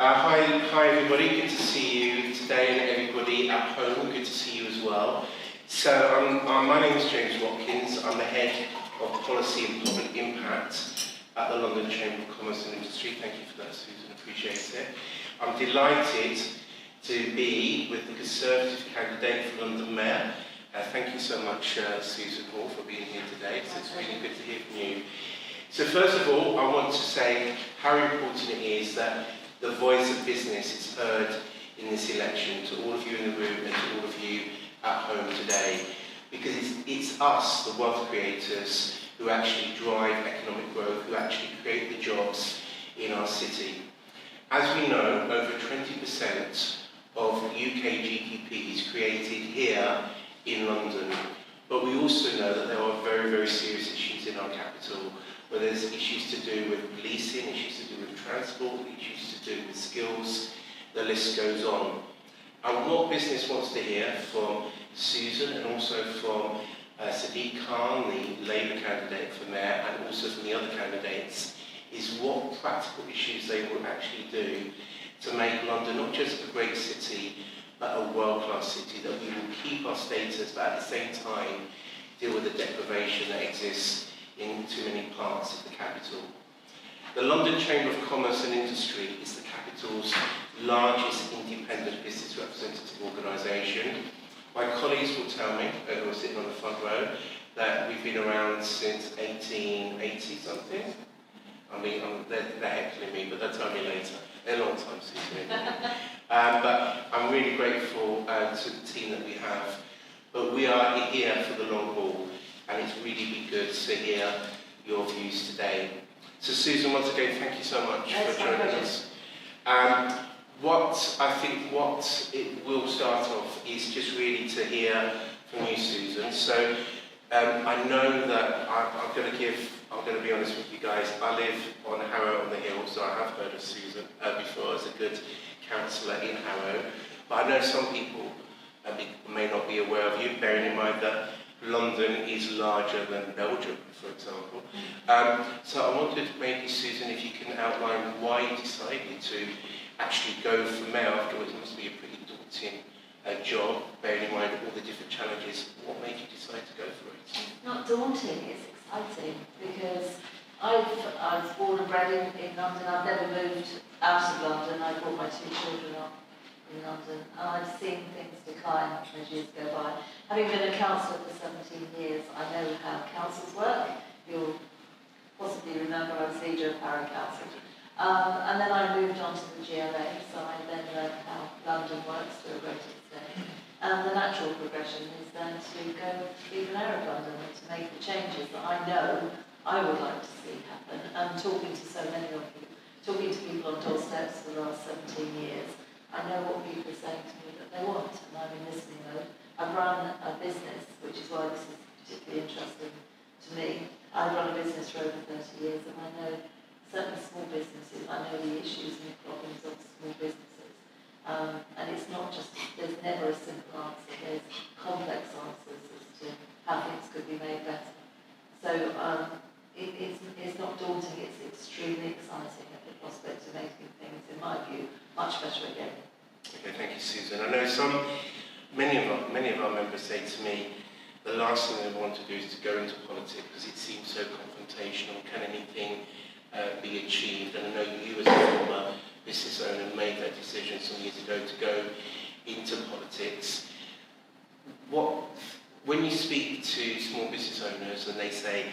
Hi everybody, good to see you today, and everybody at home, good to see you as well. So my name is James Watkins. I'm the Head of Policy and Public Impact at the London Chamber of Commerce and Industry. Thank you for that, Susan, appreciate it. I'm delighted to be with the Conservative candidate for London Mayor. Thank you so much, Susan Hall, for being here today. So it's really good to hear from you. So first of all, I want to say how important it is that the voice of business is heard in this election, to all of you in the room and to all of you at home today, because it's us, the wealth creators, who actually drive economic growth, who actually create the jobs in our city. As we know, over 20% of UK GDP is created here in London, but we also know that there are very, very serious issues in our capital, where there's issues to do with policing, issues to do with transport, issues to do with skills, the list goes on. And what business wants to hear from Susan and also from Sadiq Khan, the Labour candidate for Mayor, and also from the other candidates, is what practical issues they will actually do to make London not just a great city, but a world-class city, that we will keep our status, but at the same time deal with the deprivation that exists in too many parts of the capital. The London Chamber of Commerce and Industry is the capital's largest independent business representative organisation. My colleagues will tell me, who are sitting on the front row, that we've been around since 1880 something. I mean, they're heckling me, but they'll tell me later. A long time since. But I'm really grateful to the team that we have. But we are here for the long haul, and it's really been good to hear your views today. So Susan, once again, thank you so much for joining us. What it will start off is just really to hear from you, Susan. So I know that I'm going to be honest with you guys. I live on Harrow on the Hill, so I have heard of Susan before as a good councillor in Harrow. But I know some people may not be aware of you, bearing in mind that London is larger than Belgium, for example. So I wondered maybe, Susan, if you can outline why you decided to actually go for mayor. Afterwards, it must be a pretty daunting job, bearing in mind all the different challenges. What made you decide to go for it? It's not daunting, it's exciting, because I was born and bred in London. I've never moved out of London. I brought my two children up in London, and I've seen things decline as years go by. Having been a councillor for 17 years, I know how councils work. You'll possibly remember I was leader of Harrow Council. And then I moved on to the GLA, so I then learned how London works to a great extent. And the natural progression is then to go be the mayor of London and to make the changes that I know I would like to see happen. And talking to so many of you, talking to people on doorsteps for the last 17 years, I know what people are saying to me that they want, and I'm in listening mode. I've run a business, which is why this is particularly interesting to me. I've run a business for over 30 years, and I know certain small businesses, I know the issues and the problems of small businesses. And it's not just, there's never a simple answer, there's complex answers as to how things could be made better. So it's not daunting, it's extremely exciting at the prospect of making things, in my view, much better again. Okay, thank you, Susan. I know many of our members say to me, the last thing they want to do is to go into politics because it seems so confrontational. Can anything be achieved? And I know you, as a former business owner, made that decision some years ago to go into politics. When you speak to small business owners and they say,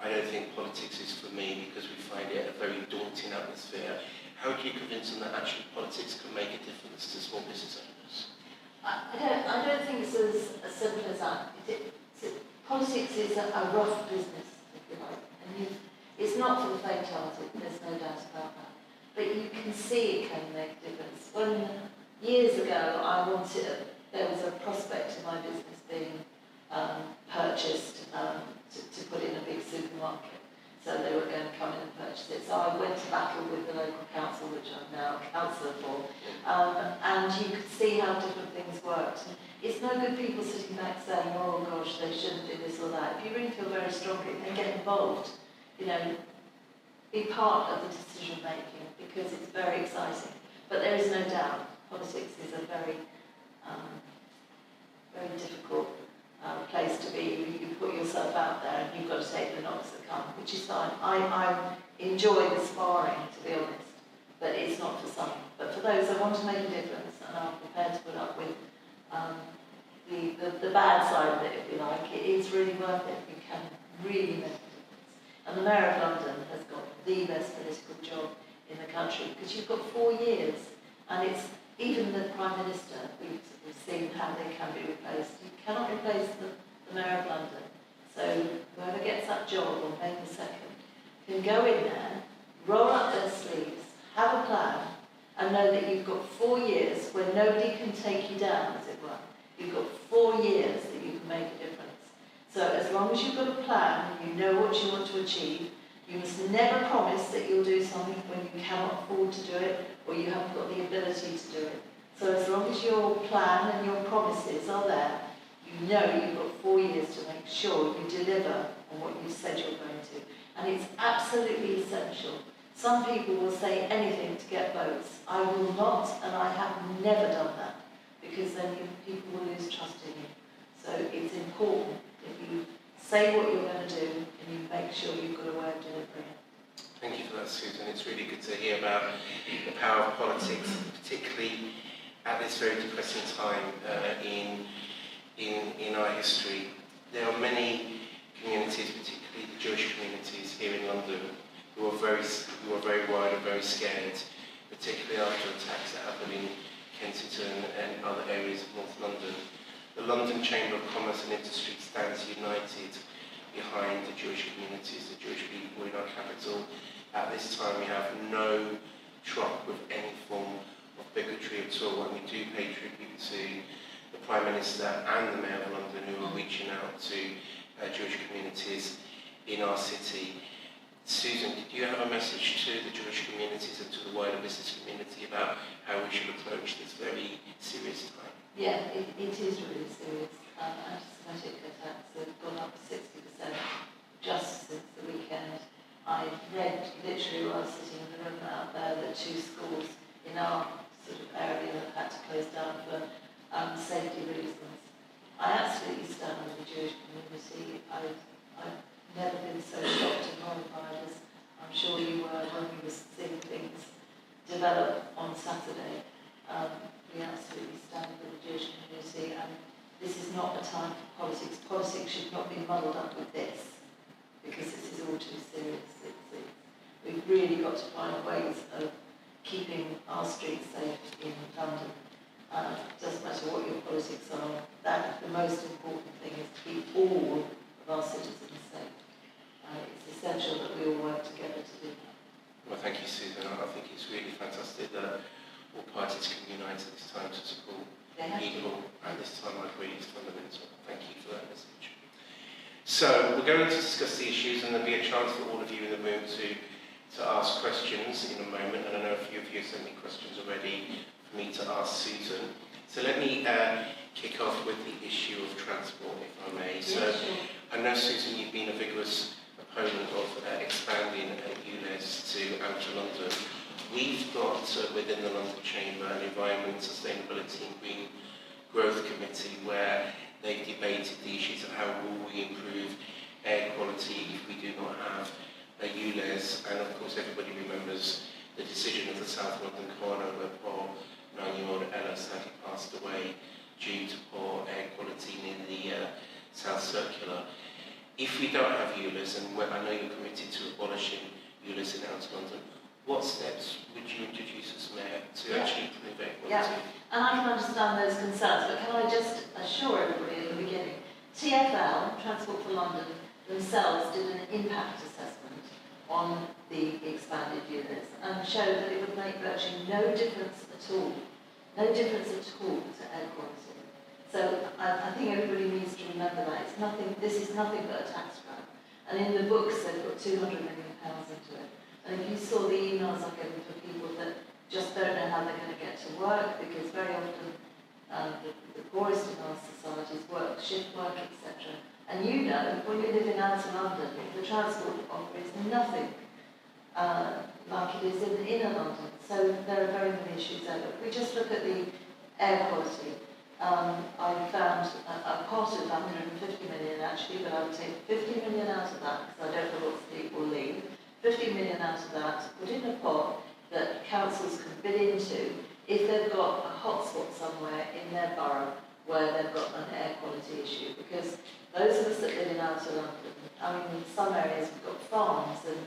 I don't think politics is for me because we find it a very daunting atmosphere, how do you convince them that actually politics can make a difference to small business owners? I don't think it's as simple as that. Politics is a rough business, if you like, and it's not for the faint-hearted, there's no doubt about that. But you can see it can make a difference. When years ago there was a prospect of my business being purchased to put in a big supermarket. So they were going to come in and purchase it. So I went to battle with the local council, which I'm now a councillor for, and you could see how different things worked. It's no good people sitting back saying, oh gosh, they shouldn't do this or that. If you really feel very strongly, then get involved. You know, be part of the decision making, because it's very exciting. But there is no doubt politics is a very, very difficult place to be. You put yourself out there and you've got to take the knocks that come, which is fine. I enjoy the sparring, to be honest, but it's not for some. But for those that want to make a difference and are prepared to put up with the bad side of it, if you like, it is really worth it. You can really make a difference. And the Mayor of London has got the best political job in the country, because you've got 4 years, and it's even the Prime Minister, we've seen how they can be replaced. You cannot replace the Mayor of London. So whoever gets that job on May the 2nd can go in there, roll up their sleeves, have a plan, and know that you've got 4 years where nobody can take you down, as it were. You've got 4 years that you can make a difference. So as long as you've got a plan, you know what you want to achieve, you must never promise that you'll do something when you cannot afford to do it or you haven't got the ability to do it. So as long as your plan and your promises are there, you know you've got 4 years to make sure you deliver on what you said you're going to. And it's absolutely essential. Some people will say anything to get votes. I will not, and I have never done that, because then people will lose trust in you. So it's important if you say what you're going to do and you make sure you've got a way of delivering it. Thank you for that, Susan. It's really good to hear about the power of politics, particularly at this very depressing time in our history. There are many communities, particularly the Jewish communities here in London, who are very worried and very scared, particularly after attacks that happened in Kensington and other areas of North London. The London Chamber of Commerce and Industry stands united behind the Jewish communities, the Jewish people in our capital. At this time, we have no truck with any form of bigotry at all, and we do pay tribute to the Prime Minister and the Mayor of London, who are reaching out to Jewish communities in our city. Susan, did you have a message to the Jewish communities and to the wider business community about how we should approach this very serious time? Yeah, it is really serious. Anti-Semitic attacks have gone up 60% just since the weekend. I read literally while I was sitting in the room out there that 2 schools in our sort of area have had to close down for safety reasons. I absolutely stand with the Jewish community. I've never been so shocked and horrified as I'm sure you were when we were seeing things develop on Saturday. We absolutely stand with the Jewish community, and this is not a time for politics. Politics should not be muddled up with this, because this is all too serious. We've really got to find ways of keeping our streets safe in London. It doesn't matter what your politics are, the most important thing is to keep all of our citizens safe. It's essential that we all work together to do that. Well, thank you, Susan. I think it's really fantastic that all parties can unite at this time to support people at this time. I agree, it's fundamental. Thank you for that message. So we're going to discuss the issues, and there'll be a chance for all of you in the room to ask questions in a moment, and I know a few of you have sent me questions already for me to ask Susan. So let me kick off with the issue of transport, if I may. So I know, Susan, you've been a vigorous opponent of expanding ULEZ to outer London. We've got within the London Chamber an Environment, Sustainability and Green Growth Committee where they've debated the issues of how will we improve air quality if we do not have a ULEZ. And of course everybody remembers the decision of the South London coroner where poor 9-year-old Ella sadly passed away due to poor air quality near the South Circular. If we don't have ULEZ, and I know you're committed to abolishing ULEZ in outer London, what steps would you introduce as Mayor to actually improve air quality? Yeah, and I can understand those concerns, but can I just assure everybody at the beginning, TfL, Transport for London, themselves did an impact assessment on the expanded ULEZ and showed that it would make virtually no difference at all to air quality. So I think everybody needs to remember that. This is nothing but a tax grab. And in the books they've put £200 million into it. And if you saw the emails I'm getting for people that just don't know how they're going to get to work, because very often the poorest in our societies work, shift work, etc. And you know, when you live in outer London, the transport offer is nothing like it is in inner London. So there are very many issues there. If we just look at the air quality, I found a pot of 150 million actually, but I would take 50 million out of that because I don't know what sleep will leave. 50 million out of that, put in a pot that councils can bid into if they've got a hotspot somewhere in their borough where they've got an air quality issue. Because those of us that live in outer London, I mean, in some areas we've got farms and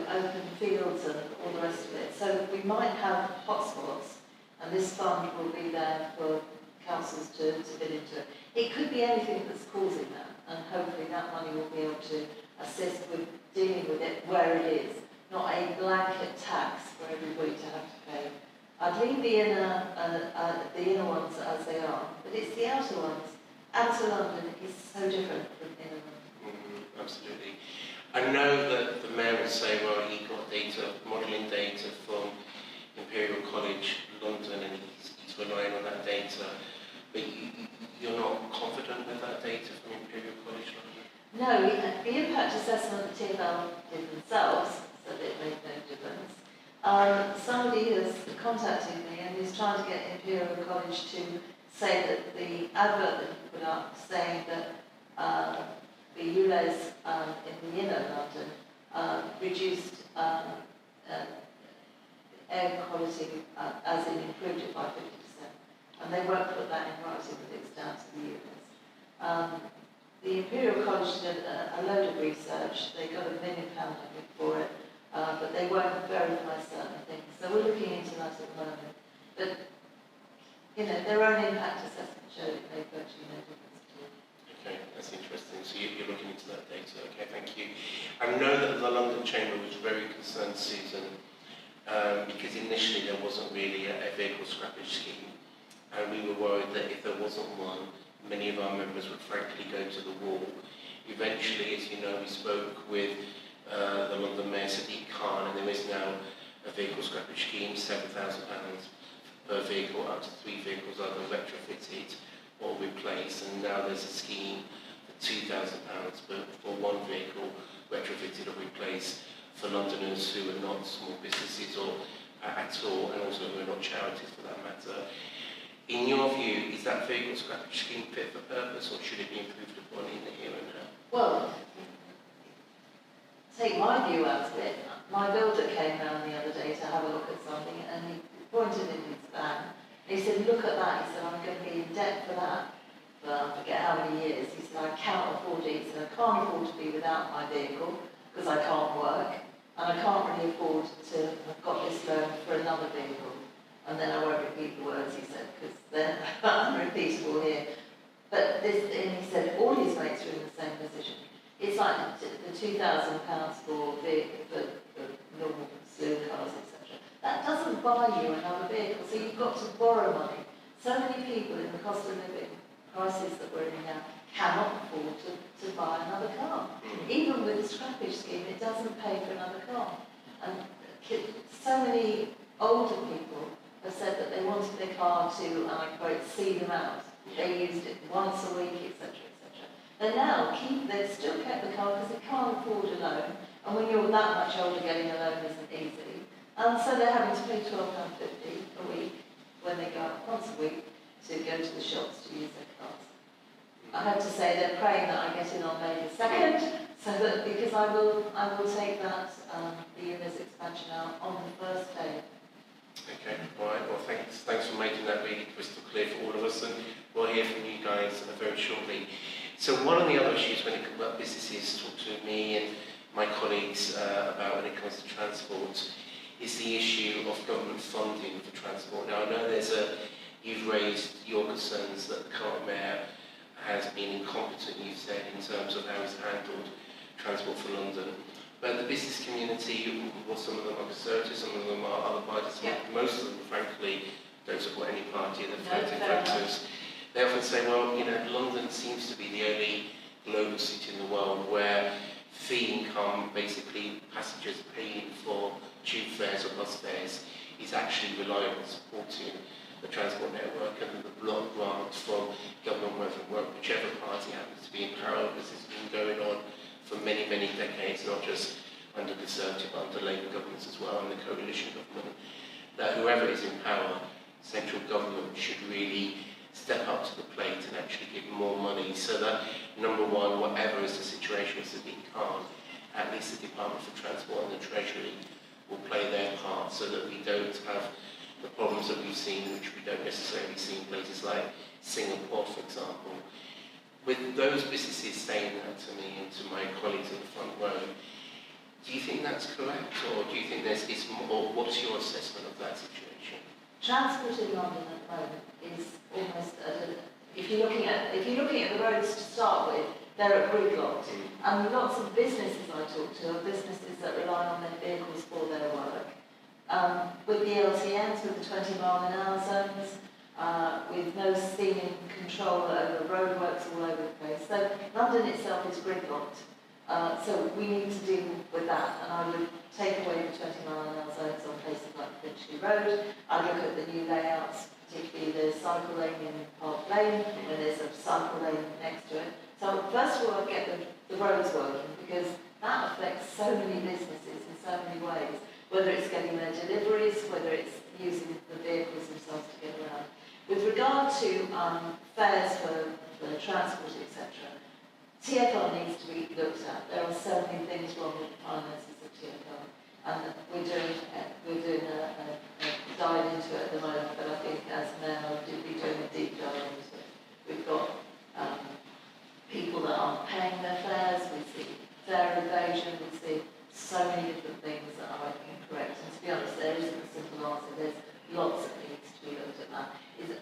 open fields and all the rest of it. So we might have hotspots, and this fund will be there for councils to bid into it. It could be anything that's causing that, and hopefully that money will be able to assist with dealing with it where it is, not a blanket tax for everybody to have to pay. I'd leave the inner ones as they are, but it's the outer ones. Outer London is so different from inner London. Absolutely. I know that the mayor would say, well, he got data, modelling data from Imperial College London, and he's relying on that data. But you're not confident with that data from Imperial College London? No, the impact assessment the TfL did themselves, so it made no difference. Somebody has contacted me and is trying to get Imperial College to say that the advert that he put up saying that the ULEZ in the inner London reduced air quality as in improved it by 50%. And they won't put that in writing that it's down to the ULEZ. The Imperial College did a load of research. They got £1 million, I think, for it, but they won't verify certain things. So we're looking into that at the moment. But, their own impact assessment showed it made virtually no difference to it. Okay, that's interesting. So you're looking into that data. Okay, thank you. I know that the London Chamber was very concerned, Susan, because initially there wasn't really a vehicle scrappage scheme, and we were worried that if there wasn't one, many of our members would frankly go to the wall. Eventually, as you know, we spoke with the London Mayor Sadiq Khan, and there is now a vehicle scrappage scheme, £7,000 per vehicle, up to 3 vehicles either retrofitted or replaced, and now there's a scheme for £2,000 for 1 vehicle retrofitted or replaced for Londoners who are not small businesses or at all, and also who are not charities for that matter. In your view, is that vehicle scrappage scheme fit for purpose, or should it be improved upon in the here and now? Well, take my view out of it. My builder came round the other day to have a look at something, and he pointed in his van. He said, look at that. He said, I'm going to be in debt for that for I forget how many years. He said, I can't afford it. He said, I can't afford to be without my vehicle because I can't work, and I can't really afford to have got this loan for another vehicle. And then I won't repeat the words he said, because they're unrepeatable here. But this, and he said all his mates are in the same position. It's like the £2,000 for normal saloon cars, etc. That doesn't buy you another vehicle, so you've got to borrow money. So many people in the cost of living crisis that we're in now cannot afford to buy another car. Even with the scrappage scheme, it doesn't pay for another car. And so many older people have said that they wanted their car to, and I quote, see them out. They used it once a week, etc., etc. They now they've still kept the car because they can't afford a loan, and when you're that much older, getting a loan isn't easy. And so they're having to pay £12.50 a week when they go out once a week to go to the shops to use their cars. I have to say they're praying that I get in on May the 2nd, so that because I will take that the ULEZ expansion out on the first day. Okay, all right. Well, thanks for making that really crystal clear for all of us, and we'll hear from you guys very shortly. So one of the other issues when it comes about businesses talk to me and my colleagues about when it comes to transport is the issue of government funding for transport. Now, I know you've raised your concerns that the current mayor has been incompetent, you've said, in terms of how he's handled transport for London. But the business community, well, some of them are conservative, some of them are other parties, most of them, frankly, don't support any party, they're floating factors. They often say, well, London seems to be the only global city in the world where fee income, basically passengers paying for tube fares or bus fares, is actually reliant on supporting the transport network, and the block grant from government work, whichever party happens to be in power, because it's been going on for many, many decades, not just under Conservative, under Labour governments as well, and the coalition government, that whoever is in power, central government should really step up to the plate and actually give more money so that, number one, whatever is the situation with Sadiq Khan, at least the Department for Transport and the Treasury will play their part so that we don't have the problems that we've seen, which we don't necessarily see in places like Singapore, for example. With those businesses saying that to me and to my colleagues in the front row, do you think that's correct, or do you think it's more, what's your assessment of that situation? Transport in London at the moment is almost if you're looking at the roads to start with, they're gridlocked. And lots of businesses I talk to are businesses that rely on their vehicles for their work. With the LTNs, with the 20-mile-an-hour zones, with no seeming control over roadworks all over the place. So London itself is gridlocked. So we need to deal with that, and I would take away the 20-mile-an-hour zones on places like Finchley Road. I look at the new layouts, particularly the cycle lane in Park Lane, when there's a cycle lane next to it. So first of all, I get the roads working, because that affects so many businesses in so many ways, whether it's getting their deliveries, whether it's using the vehicles themselves to get around. With regard to fares for transport, etc., TfL needs to be looked at. There are so many things wrong with the finances of TfL, and we're doing a dive into it at the moment, but I think as mayor I'll be doing a deep dive into it. We've got people that aren't paying their fares, we see fare evasion, we see so many different things that are incorrect, and to be honest, there isn't a simple answer. There's lots that needs to be looked at that.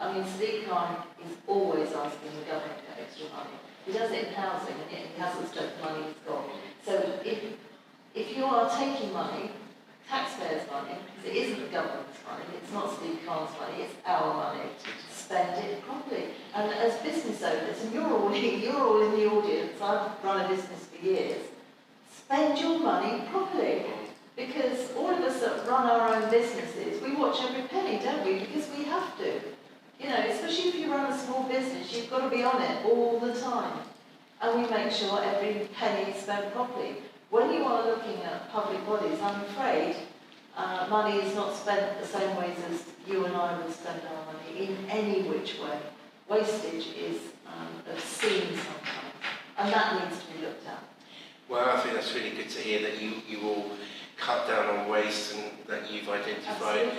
Sadiq Khan is always asking the government for extra money. He does it in housing, and yet he hasn't spent the money he's got. So if you are taking money, taxpayers' money, because it isn't the government's money, it's not Sadiq Khan's money, it's our money, spend it properly. And as business owners, and you're all in the audience, I've run a business for years, spend your money properly. Because all of us that run our own businesses, we watch every penny, don't we? Because we have to. You know, especially if you run a small business, you've got to be on it all the time. And we make sure every penny is spent properly. When you are looking at public bodies, I'm afraid money is not spent the same ways as you and I would spend our money, in any which way. Wastage is obscene sometimes, and that needs to be looked at. Well, I think that's really good to hear that you all cut down on waste and that you've identified.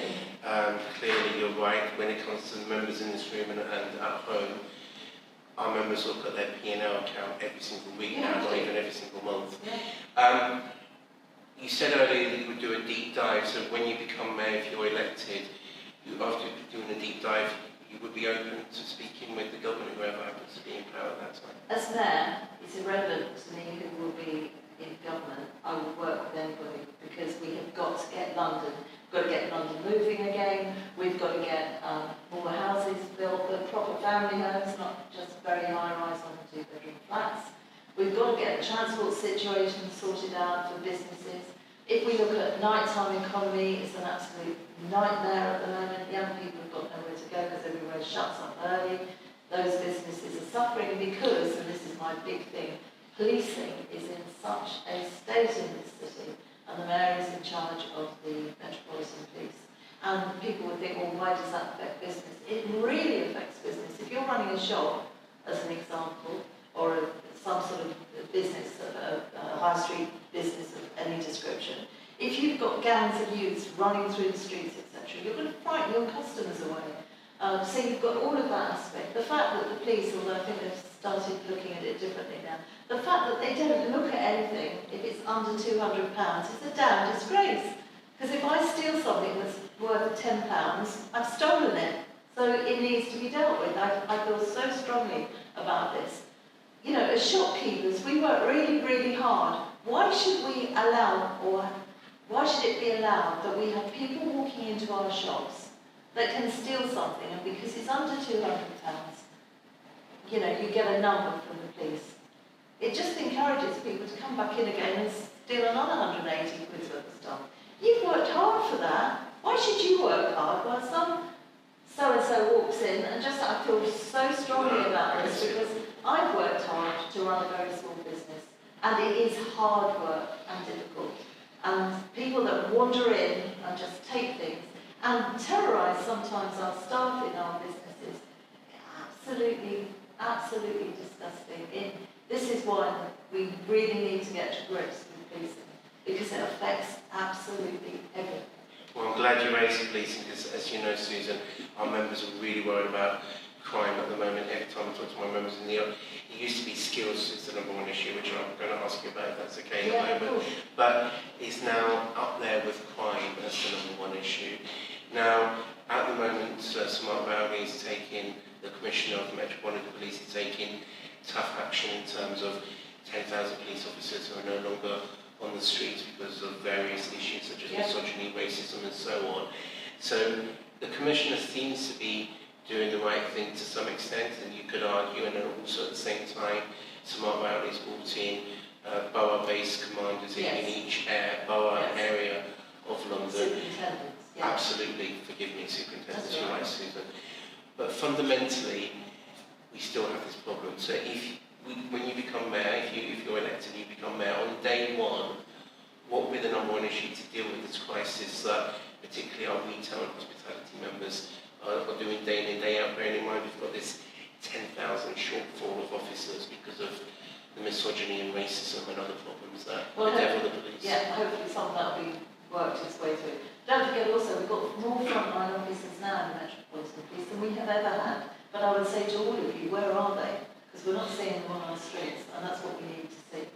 Clearly, you're right when it comes to the members in this room and at home. Our members look at their P&L account every single week now, not even every single month. Yeah. You said earlier that you would do a deep dive, so when you become mayor, if you're elected, after doing a deep dive, you would be open to speaking with the government, whoever happens to be in power at that time? As mayor, it's irrelevant to me who will be in government. I would work with anybody, because we have got to get London moving again. We've got to get more houses built, the proper family homes, not just very high-rise 1 and 2-bedroom flats. We've got to get the transport situation sorted out for businesses. If we look at nighttime economy, it's an absolute nightmare at the moment. Young people have got nowhere to go because everywhere shuts up early. Those businesses are suffering because, and this is my big thing, policing is in such a state in this city, and the mayor is in charge of the Metropolitan Police. And people would think, well, why does that affect business? It really affects business. If you're running a shop, as an example, or some sort of business, a high street business of any description, if you've got gangs of youths running through the streets, etc., you're going to frighten your customers away. So you've got all of that aspect. The fact that the police, although I think they've started looking at it differently now, the fact that they don't look at anything if it's under £200 is a damn disgrace. Because if I steal something that's worth £10, I've stolen it. So it needs to be dealt with. I feel so strongly about this. You know, as shopkeepers, we work really, really hard. Why should we allow, or why should it be allowed that we have people walking into our shops that can steal something, and because it's under £200, you know, you get a number from the police? It just encourages people to come back in again and steal another 180 quid worth of stuff. You've worked hard for that. Why should you work hard while some so-and-so walks in and just, I feel so strongly about this, because I've worked hard to run a very small business, and it is hard work and difficult. people that wander in and just take things and terrorise sometimes our staff in our businesses. Absolutely, absolutely disgusting. This is why we really need to get to grips with policing, because it affects absolutely everything. Well, I'm glad you raised the policing, because as you know, Susan, our members are really worried about crime at the moment. Every time I talk to my members in the it used to be skills is the number one issue, which I'm going to ask you about if that's okay at the moment. But it's now up there with crime as the number one issue. Now, at the moment, Smart Rowley is taking, the Commissioner of the Metropolitan Police is taking tough action in terms of 10,000 police officers who are no longer on the streets because of various issues such as misogyny, racism and so on. So the Commissioner seems to be doing the right thing to some extent, and you could argue, and then also at the same time, Smart Rowley's brought in borough-based commanders in each borough area of London. Superintendents. Yeah. Absolutely, forgive me, superintendents, you're right, Susan. But fundamentally, we still have this problem. So when you become mayor, if you're elected and you become mayor, on day one, what will be the number one issue to deal with this crisis that particularly our retail and hospitality members are doing day in and day out? Bearing in mind we've got this 10,000 shortfall of officers because of the misogyny and racism and other problems that bedevil the police. Yeah, hopefully some of that will be worked its way through. Don't forget also, we've got more frontline officers now in the Metropolitan Police than we have ever had. But I would say to all of you, where are they? Because we're not seeing them on our streets, and that's what we need to see.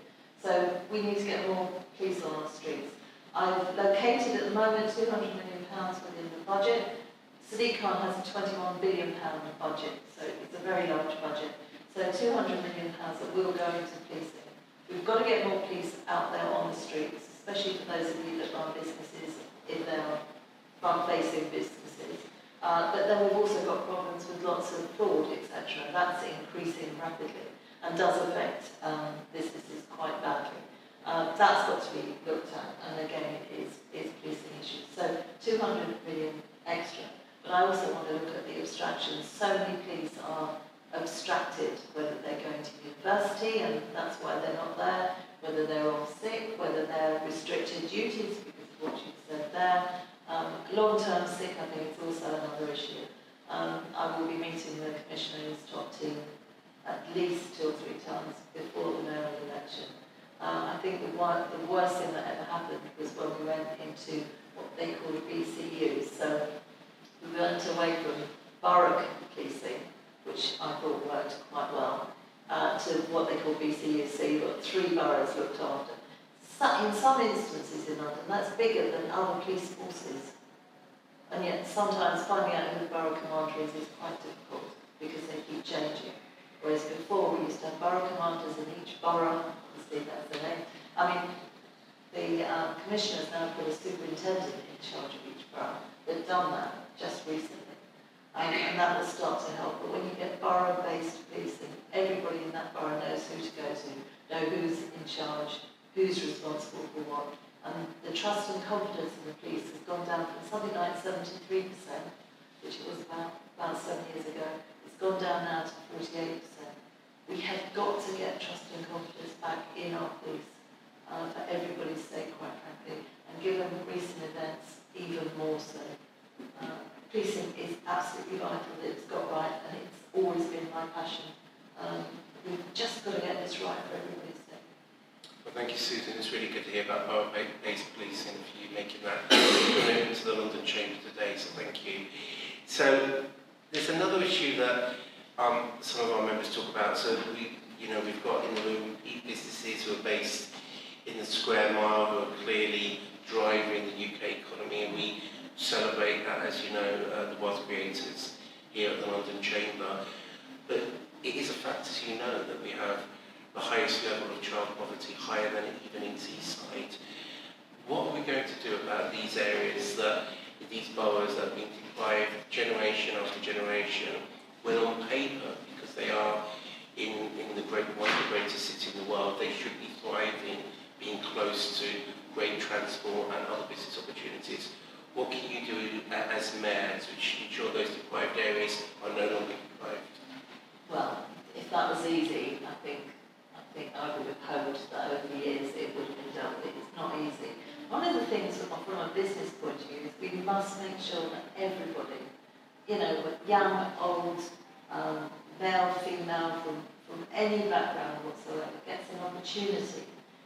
So we need to get more police on our streets. I've located at the moment £200 million within the budget. Sadiq Khan has a £21 billion budget, so it's a very large budget. So £200 million that will go into policing. We've got to get more police out there on the streets, especially for those of you that run businesses in their front-facing businesses. But then we've also got problems with lots of fraud, etc. That's increasing rapidly and does affect businesses quite badly. That's got to be looked at, and again, it is policing issues. So 200 million extra. But I also want to look at the abstractions. So many police are abstracted, whether they're going to university and that's why they're not there, whether they're off sick, whether they're restricted duties because of what you said there. Long-term sick, I think, is also another issue. I will be meeting the Commissioner's top team at least 2 or 3 times before the mayoral election. I think the worst thing that ever happened was when we went into what they call a BCU. So we went away from borough policing, which I thought worked quite well, to what they call BCU. So you've got 3 boroughs looked after. In some instances in London, that's bigger than other police forces. And yet sometimes finding out who the borough commander is quite difficult because they keep changing. Whereas before we used to have borough commanders in each borough, obviously that's the name. I mean, the Commissioner's now put a superintendent in charge of each borough. They've done that just recently. And that will start to help. But when you get borough-based policing, everybody in that borough knows who to go to, know who's in charge, who's responsible for what. And the trust and confidence in the police has gone down from something like 73%, which it was about 7 years ago. It's gone down now to 48%. We have got to get trust and confidence back in our police, for everybody's sake, quite frankly, and given recent events, even more so. Policing is absolutely vital that it's got right, and it's always been my passion. We've just got to get this right for everybody's sake. Well, thank you, Susan. It's really good to hear about borough-based policing and for you making that commitment to the London Chamber today, so thank you. So there's another issue that some of our members talk about. So we've got in the room businesses who are based in the square mile, who are clearly driving the UK economy, and we celebrate that, as you know, the wealth creators here at the London Chamber. But it is a fact, as you know, that we have the highest level of child poverty, higher than even in Teesside. What are we going to do about these areas, these boroughs that have been deprived generation after generation, when on paper, because they are in one of the greatest cities in the world, they should be thriving, being close to great transport and other business opportunities? What can you do as mayor to ensure those deprived areas are no longer deprived? Well, if that was easy, I think I would have hoped that over the years it would have been dealt with. It's not easy. One of the things from a business point of view is we must make sure that everybody, young, old, male, female, from any background whatsoever, gets an opportunity.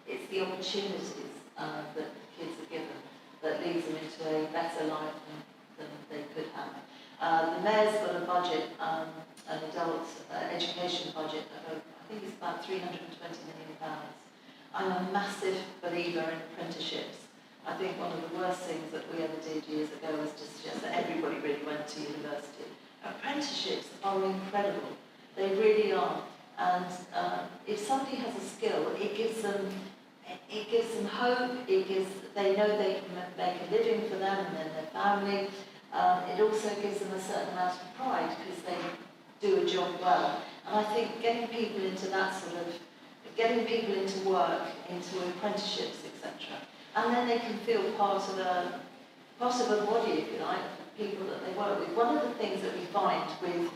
It's the opportunities that kids are given that leads them into a better life than they could have. The Mayor's got a budget, an adult education budget of, I think it's about £320 million. I'm a massive believer in apprenticeships. I think one of the worst things that we ever did years ago was to suggest that everybody really went to university. Apprenticeships are incredible. They really are. And if somebody has a skill, it gives them hope. They know they can make a living for them and their family. It also gives them a certain amount of pride because they do a job well. And I think getting people into work, into apprenticeships, etc. And then they can feel part of a body, if you like, of people that they work with. One of the things that we find with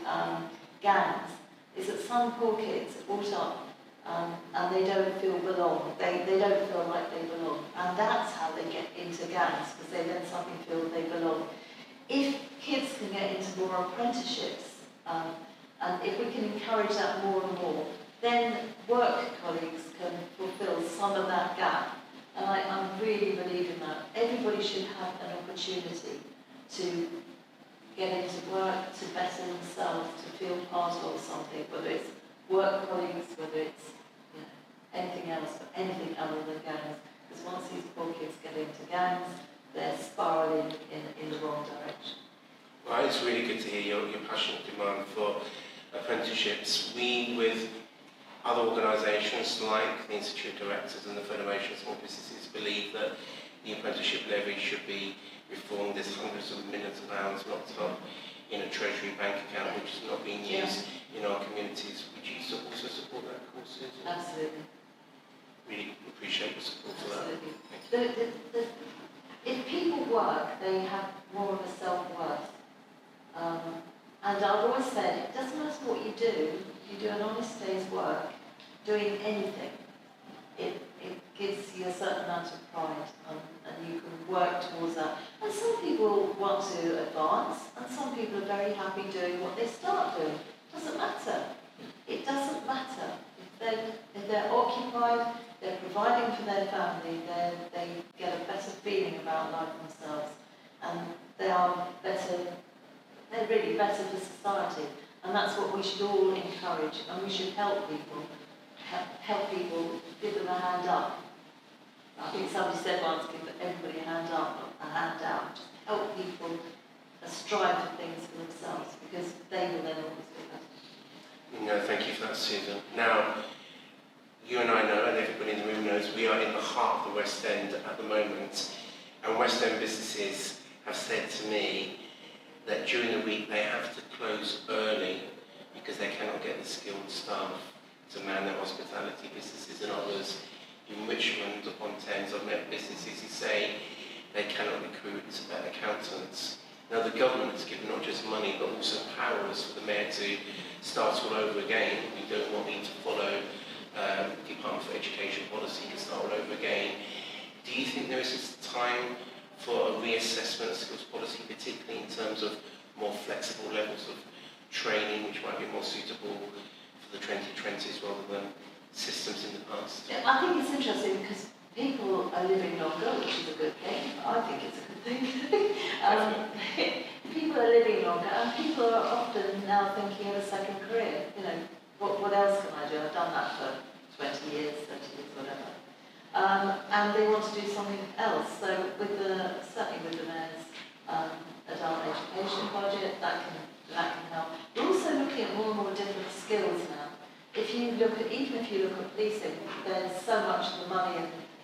gangs is that some poor kids are brought up and they don't feel belong. They don't feel like they belong. And that's how they get into gangs, because they then suddenly feel they belong. If kids can get into more apprenticeships, and if we can encourage that more and more, then work colleagues can fulfil some of that gap. And I really believe in that. Everybody should have an opportunity to get into work, to better themselves, to feel part of something, whether it's work colleagues, whether it's anything else, but anything other than gangs. Because once these poor kids get into gangs, they're spiralling in the wrong direction. Well, it's really good to hear your passionate demand for apprenticeships. We, with other organisations like the Institute of Directors and the Federation of Small Businesses, believe that the apprenticeship levy should be reformed. There's hundreds of millions of pounds locked up in a treasury bank account which is not being used in our communities. Would you also support that cause, Susan? Absolutely. Really appreciate your support for that. Absolutely. If people work, they have more of a self-worth. And I've always said, it doesn't matter what you do, if you do an honest day's work, doing anything, it gives you a certain amount of pride, and you can work towards that. And some people want to advance, and some people are very happy doing what they start doing. It doesn't matter. It doesn't matter. If they're occupied, they're providing for their family, they get a better feeling about life themselves, and they're really better for society. And that's what we should all encourage, and we should help people, give them a hand up. I think somebody said once, give everybody a hand up, not a hand out. Just help people strive for things for themselves, because they will then always be better. No, thank you for that, Susan. Now, you and I know, and everybody in the room knows, we are in the heart of the West End at the moment, and West End businesses have said to me that during the week they have to close early because they cannot get the skilled staff to man their hospitality businesses and others. In Richmond upon Thames, I've met businesses who say they cannot recruit accountants. Now, the government has given not just money but also powers for the Mayor to start all over again. We don't want me to follow Department for Education policy and start all over again. Do you think there is a time for a reassessment of skills policy, particularly in terms of more flexible levels of training, which might be more suitable for the 2020s rather than systems in the past? Yeah, I think it's interesting because people are living longer, which is a good thing. I think it's a good thing. People are living longer, and people are often now thinking of a second career. What else can I do? I've done that for 20 years, 30 years, whatever. And they want to do something else. So certainly with the Mayor's adult education budget, that can help. We're also looking at more and more different skills now. Even if you look at policing, there's so much of the money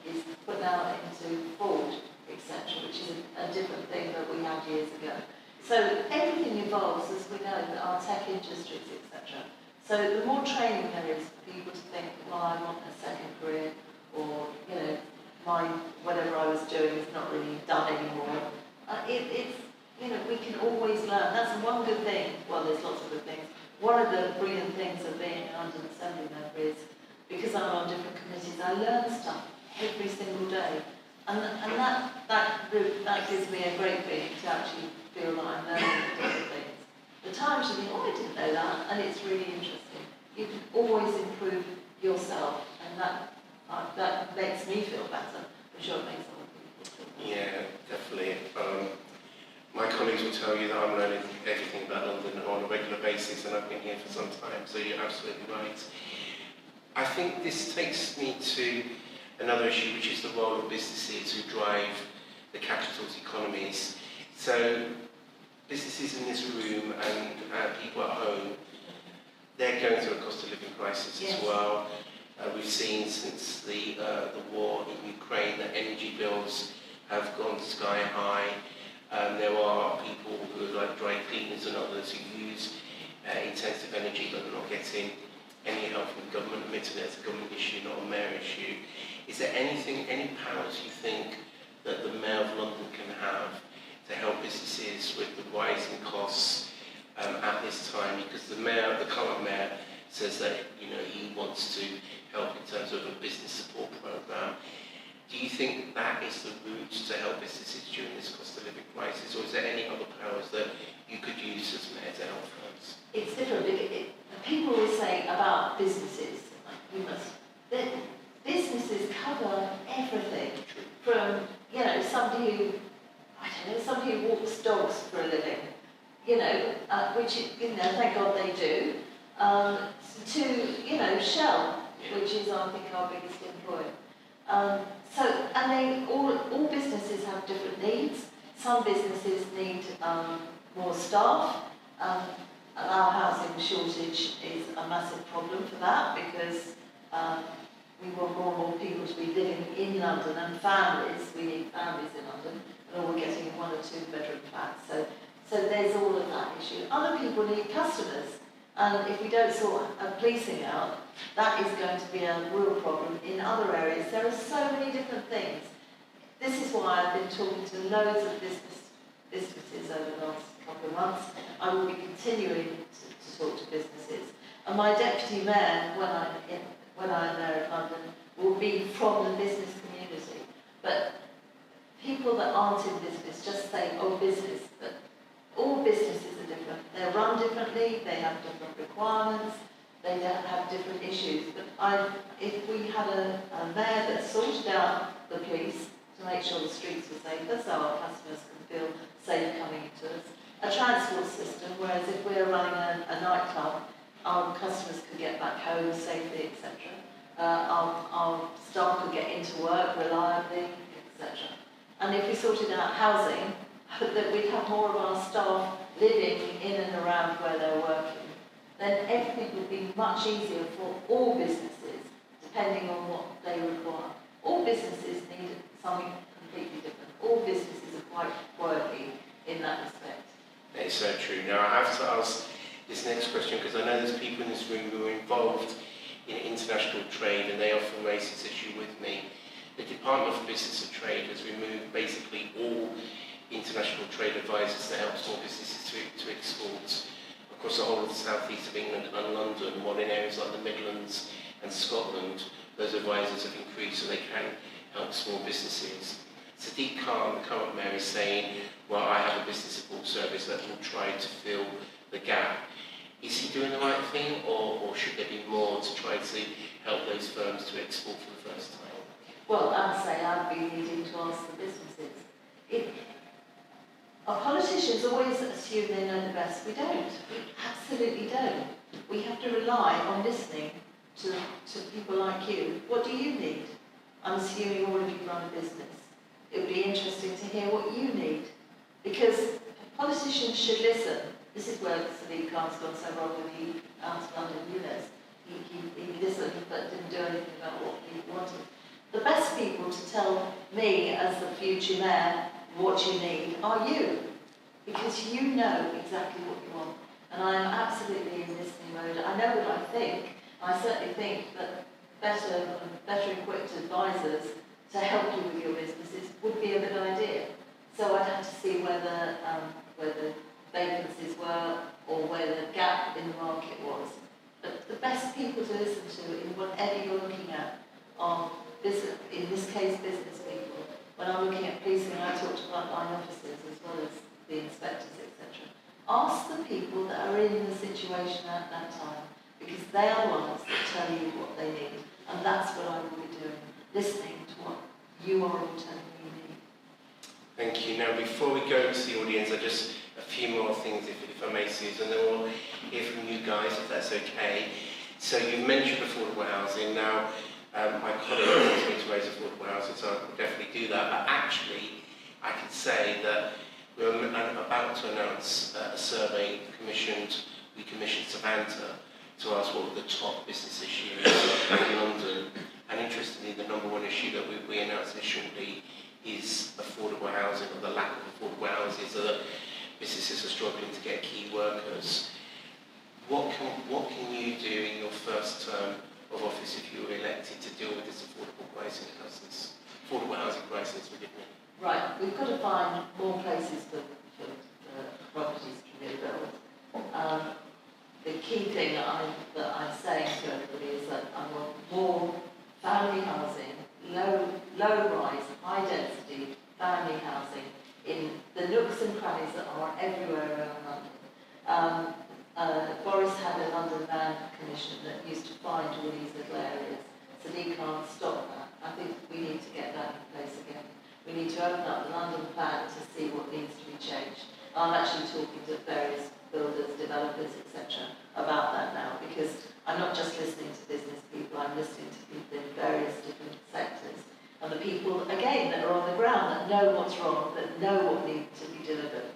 is put out into fraud, etc., which is a different thing that we had years ago. So everything evolves, as we know, our tech industries, etc. So the more training there is for people to think, well, I want a second career, or whatever I was doing is not really done anymore. We can always learn. That's one good thing. Well, there's lots of good things. One of the brilliant things of being an London Assembly member is, because I'm on different committees, I learn stuff every single day. And that gives me a great feeling to actually feel that I'm learning different things. The times you think, oh, I didn't know that, and it's really interesting. You can always improve yourself, and that makes me feel better. I'm sure it makes other people feel better. Yeah, definitely. My colleagues will tell you that I'm learning everything about London on a regular basis, and I've been here for some time, so you're absolutely right. I think this takes me to another issue, which is the role of businesses who drive the capital's economies. So businesses in this room and people at home, they're going through a cost of living crisis Yes. as well. We've seen since the war in Ukraine that energy bills have gone sky high. There are people who are like dry cleaners and others who use intensive energy but are not getting any help from the government, admitting it's a government issue, not a mayor issue. Is there any powers you think that the Mayor of London can have to help businesses with the rising costs at this time? Because the current mayor, says that he wants to help in terms of a business support program. Do you think that is the route to help businesses during this cost of living crisis, or is there any other powers that you could use as mayor to help firms? It's different. People always say about businesses, businesses cover everything. From somebody who walks dogs for a living, which thank God they do, to Shell, which is I think our biggest employer. All businesses have different needs. Some businesses need more staff. Our housing shortage is a massive problem for that because we want more and more people to be living in London, and families, we need families in London, and all getting 1 or 2 bedroom flats. So there's all of that issue. Other people need customers, and if we don't sort policing out, that is going to be a real problem in other areas. There are so many different things. This is why I've been talking to loads of businesses over the last couple of months. I will be continuing to talk to businesses. And my deputy mayor, when I'm there in London, will be from the business community. But people that aren't in business just say, oh, business. But all businesses are different. They're run differently, they have different requirements, they have different issues. But if we had a mayor that sorted out the police to make sure the streets were safer so our customers can feel safe coming to us, a transport system, whereas if we're running a nightclub, our customers could get back home safely, etc. Our staff could get into work reliably, etc. And if we sorted out housing, that we'd have more of our staff living in and around where they're working, then everything would be much easier for all businesses, depending on what they require. All businesses need something completely different. All businesses are quite quirky in that respect. It's so true. Now I have to ask this next question because I know there's people in this room who are involved in international trade, and they often raise this issue with me. The Department for Business and Trade has removed basically all international trade advisors that help small businesses to export across the whole of the southeast of England and London, while in areas like the Midlands and Scotland, those advisors have increased so they can help small businesses. Sadiq Khan, the current mayor, is saying, well, I have a business support service that will try to fill the gap. Is he doing the right thing, or should there be more to try to help those firms to export for the first time? Well, I'd say I'd be needing to ask the businesses. Our politicians always assume they know the best. We don't. We absolutely don't. We have to rely on listening to people like you. What do you need? I'm assuming all of you run a business. It would be interesting to hear what you need. Because politicians should listen. This is where Sadiq Khan's gone so wrong when he asked London Units. He listened but didn't do anything about what people wanted. The best people to tell me as the future mayor what you need are you, because you know exactly what you want. And I am absolutely in listening mode. I know what I think. I certainly think that better equipped advisors to help you with your businesses would be a good idea. So I'd have to see where the vacancies were or where the gap in the market was. But the best people to listen to in whatever you're looking at are, in this case, business people. when I'm looking at policing, I talk to frontline officers as well as the inspectors, etc. Ask the people that are in the situation at that time, because they are the ones that tell you what they need, and that's what I will be doing, listening to what you are all telling me you need. Thank you. Now, before we go to the audience, just a few more things, if I may, Susan, and then we'll hear from you guys, if that's okay. So you mentioned affordable housing. Now, my colleague wants me to raise affordable housing, so I will definitely do that. But actually, I can say that we're about to announce a survey we commissioned Savanta to ask what were the top business issues in London. And interestingly, the number one issue that we announced this shortly is affordable housing, or the lack of affordable housing, so that businesses are struggling to get key workers. What can you do in your first term of office if you were elected to deal with this affordable housing crisis, forgive me? Right, we've got to find more places for properties to be built. The key thing that I'm saying to everybody is that I want more family housing, low rise, high density family housing in the nooks and crannies that are everywhere around London. Boris had a London Land Commission that used to find all these little areas, so he can't stop that. I think we need to get that in place again. We need to open up the London plan to see what needs to be changed. I'm actually talking to various builders, developers, etc. about that now, because I'm not just listening to business people, I'm listening to people in various different sectors. And the people, again, that are on the ground, that know what's wrong, that know what needs to be delivered.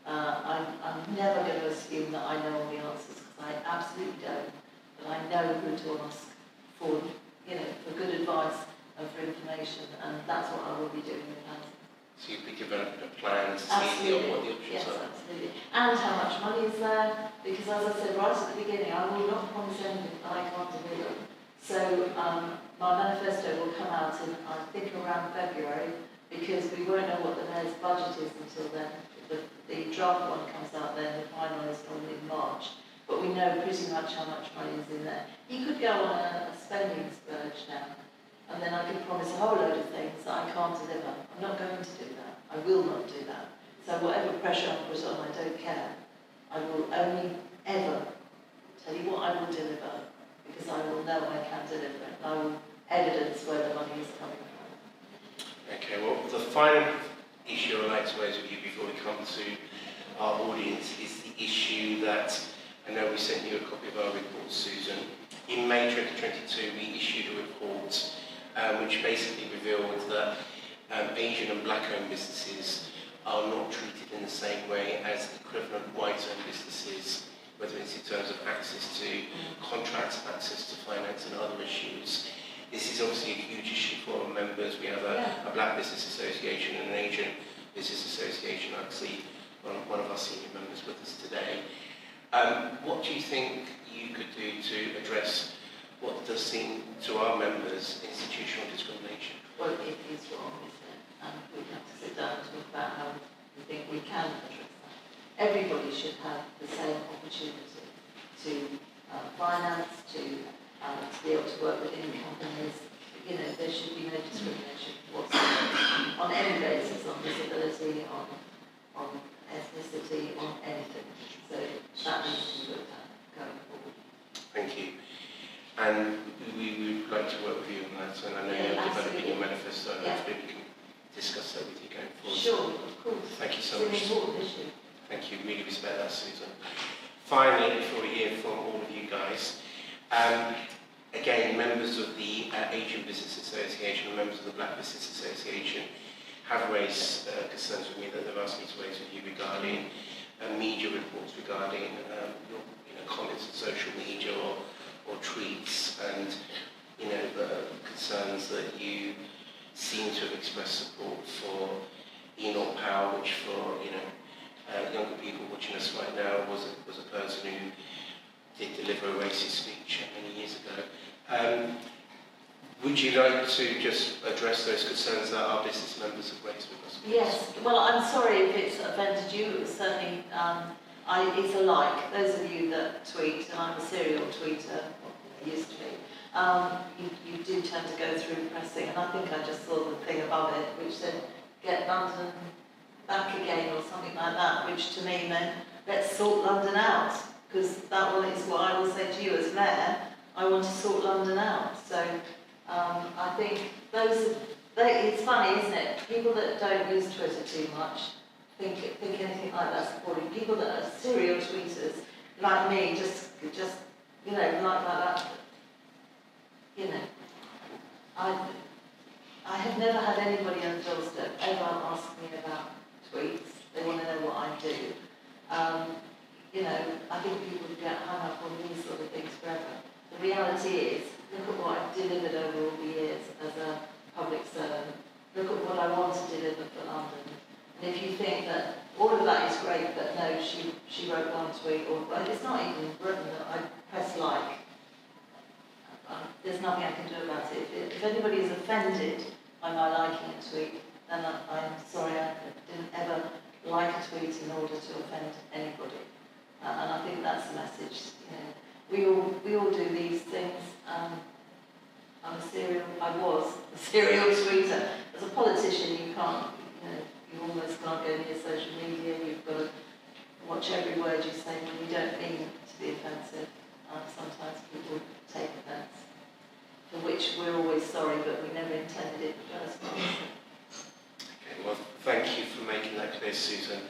I'm never going to assume that I know all the answers, because I absolutely don't. But I know who to ask for, for good advice and for information, and that's what I will be doing with housing. So you'll be developing a plan to Absolutely. see what the options Yes, are? absolutely. And how much money is there, because as I said right at the beginning, I will not promise anything that I can't deliver. So my manifesto will come out in, I think, around February, because we won't know what the mayor's budget is until then. The draft one comes out then, the final is probably in March. But we know pretty much how much money is in there. He could go on a spending splurge now, and then I could promise a whole load of things that I can't deliver. I'm not going to do that. I will not do that. So whatever pressure I put on, I don't care. I will only ever tell you what I will deliver, because I will know I can deliver it. I will evidence where the money is coming from. Okay, well, the final issue I'd like to raise with you before we come to our audience is the issue that, I know we sent you a copy of our report, Susan. In May 2022, we issued a report which basically revealed that Asian and black-owned businesses are not treated in the same way as equivalent white-owned businesses, whether it's in terms of access to contracts, access to finance and other issues. This is obviously a huge issue for our members. We have a Black Business Association and an Asian Business Association. I see one of our senior members with us today. What do you think you could do to address what does seem to our members institutional discrimination? Well, it is wrong, isn't it? And we have to sit down and talk about how we think we can address that. Everybody should have the same opportunity to finance, to be able to work within companies. There should be no discrimination whatsoever on any basis, on disability, on ethnicity, on anything. So that needs to be looked at going forward. Thank you. And we would like to work with you on that, and I know you're developing your manifesto, and hopefully we can discuss that with you going forward. Sure, of course. Thank you so much. It's an important issue. Thank you, really respect that, Susan. Finally, before we hear from all of you guys, again, members of the Asian Business Association and members of the Black Business Association have raised concerns with me that they've asked me to raise with you regarding media reports, regarding your comments on social media or tweets, and the concerns that you seem to have expressed support for Enoch Powell, which for younger people watching us right now was a person who did deliver a racist speech many years ago. Would you like to just address those concerns that our business members have raised with us? Yes. Well, I'm sorry if it's offended you. It was certainly, it's a like. Those of you that tweet, and I'm a serial tweeter, I used to be, you do tend to go through pressing, and I think I just saw the thing above it which said, get London back again or something like that, which to me meant let's sort London out, because that one is what I will say to you as mayor. I want to sort London out. So I think it's funny, isn't it? People that don't use Twitter too much think anything like that's supporting. People that are serial tweeters like me, just you know, like that. You know, I have never had anybody on the doorstep ever ask me about tweets. They want to know what I do. You know, I think people get hung up on these sort of things forever. The reality is, look at what I've delivered over all the years as a public servant. Look at what I want to deliver for London. And if you think that all of that is great, but no, she wrote one tweet, or well, it's not even written that I press like. There's nothing I can do about it. If anybody is offended by my liking a tweet, then I'm sorry, I didn't ever like a tweet in order to offend anybody. And I think that's the message. You know, we all do these things. I was a serial tweeter. As a politician, you can't, you know, you almost can't go near social media. You've got to watch every word you say when you don't mean to be offensive. Sometimes people take offence, for which we're always sorry, but we never intended it in the first place. Okay, well, thank you for making that clear, Susan.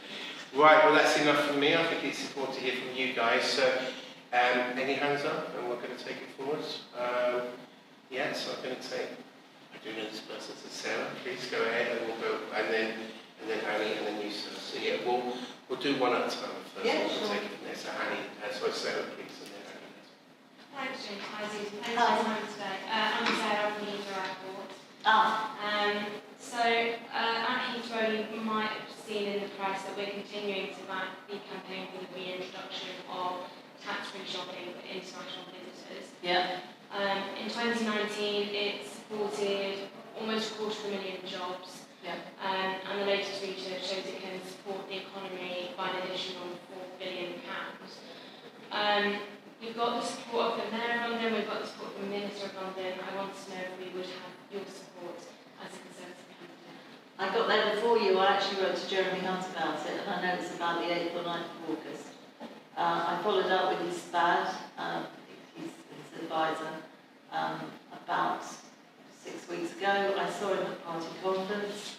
Right, well, that's enough from me. I think it's important to hear from you guys. So, any hands up, and we're going to take it forward. So I'm going to take. I do know this person, so Sarah. Please go ahead, and we'll go, and then Annie, and then you, Sarah. So yeah, we'll do one at a time first. Yeah, We'll sure. take it from there. So Annie, sorry, Sarah, please, and then Annie. Thanks, Jane. Hi, Susan. Thanks for your time today. I'm Sarah from Heathrow Airport. So at Heathrow, you might have seen in the press that we're continuing to be campaigning for the reintroduction of tax-free shopping for international visitors. Yeah. In 2019, it supported almost 250,000 jobs. Yeah. And the latest research shows it can support the economy by an additional £4 billion. We've got the support of the Mayor of London, we've got the support of the Minister of London. I want to know if we would have your support as a Conservative candidate. I got there before you. I actually wrote to Jeremy Hunt about it, and I know it's about the 8th or 9th of August. I followed up with his SPAD, his advisor, about 6 weeks ago. I saw him at party conference.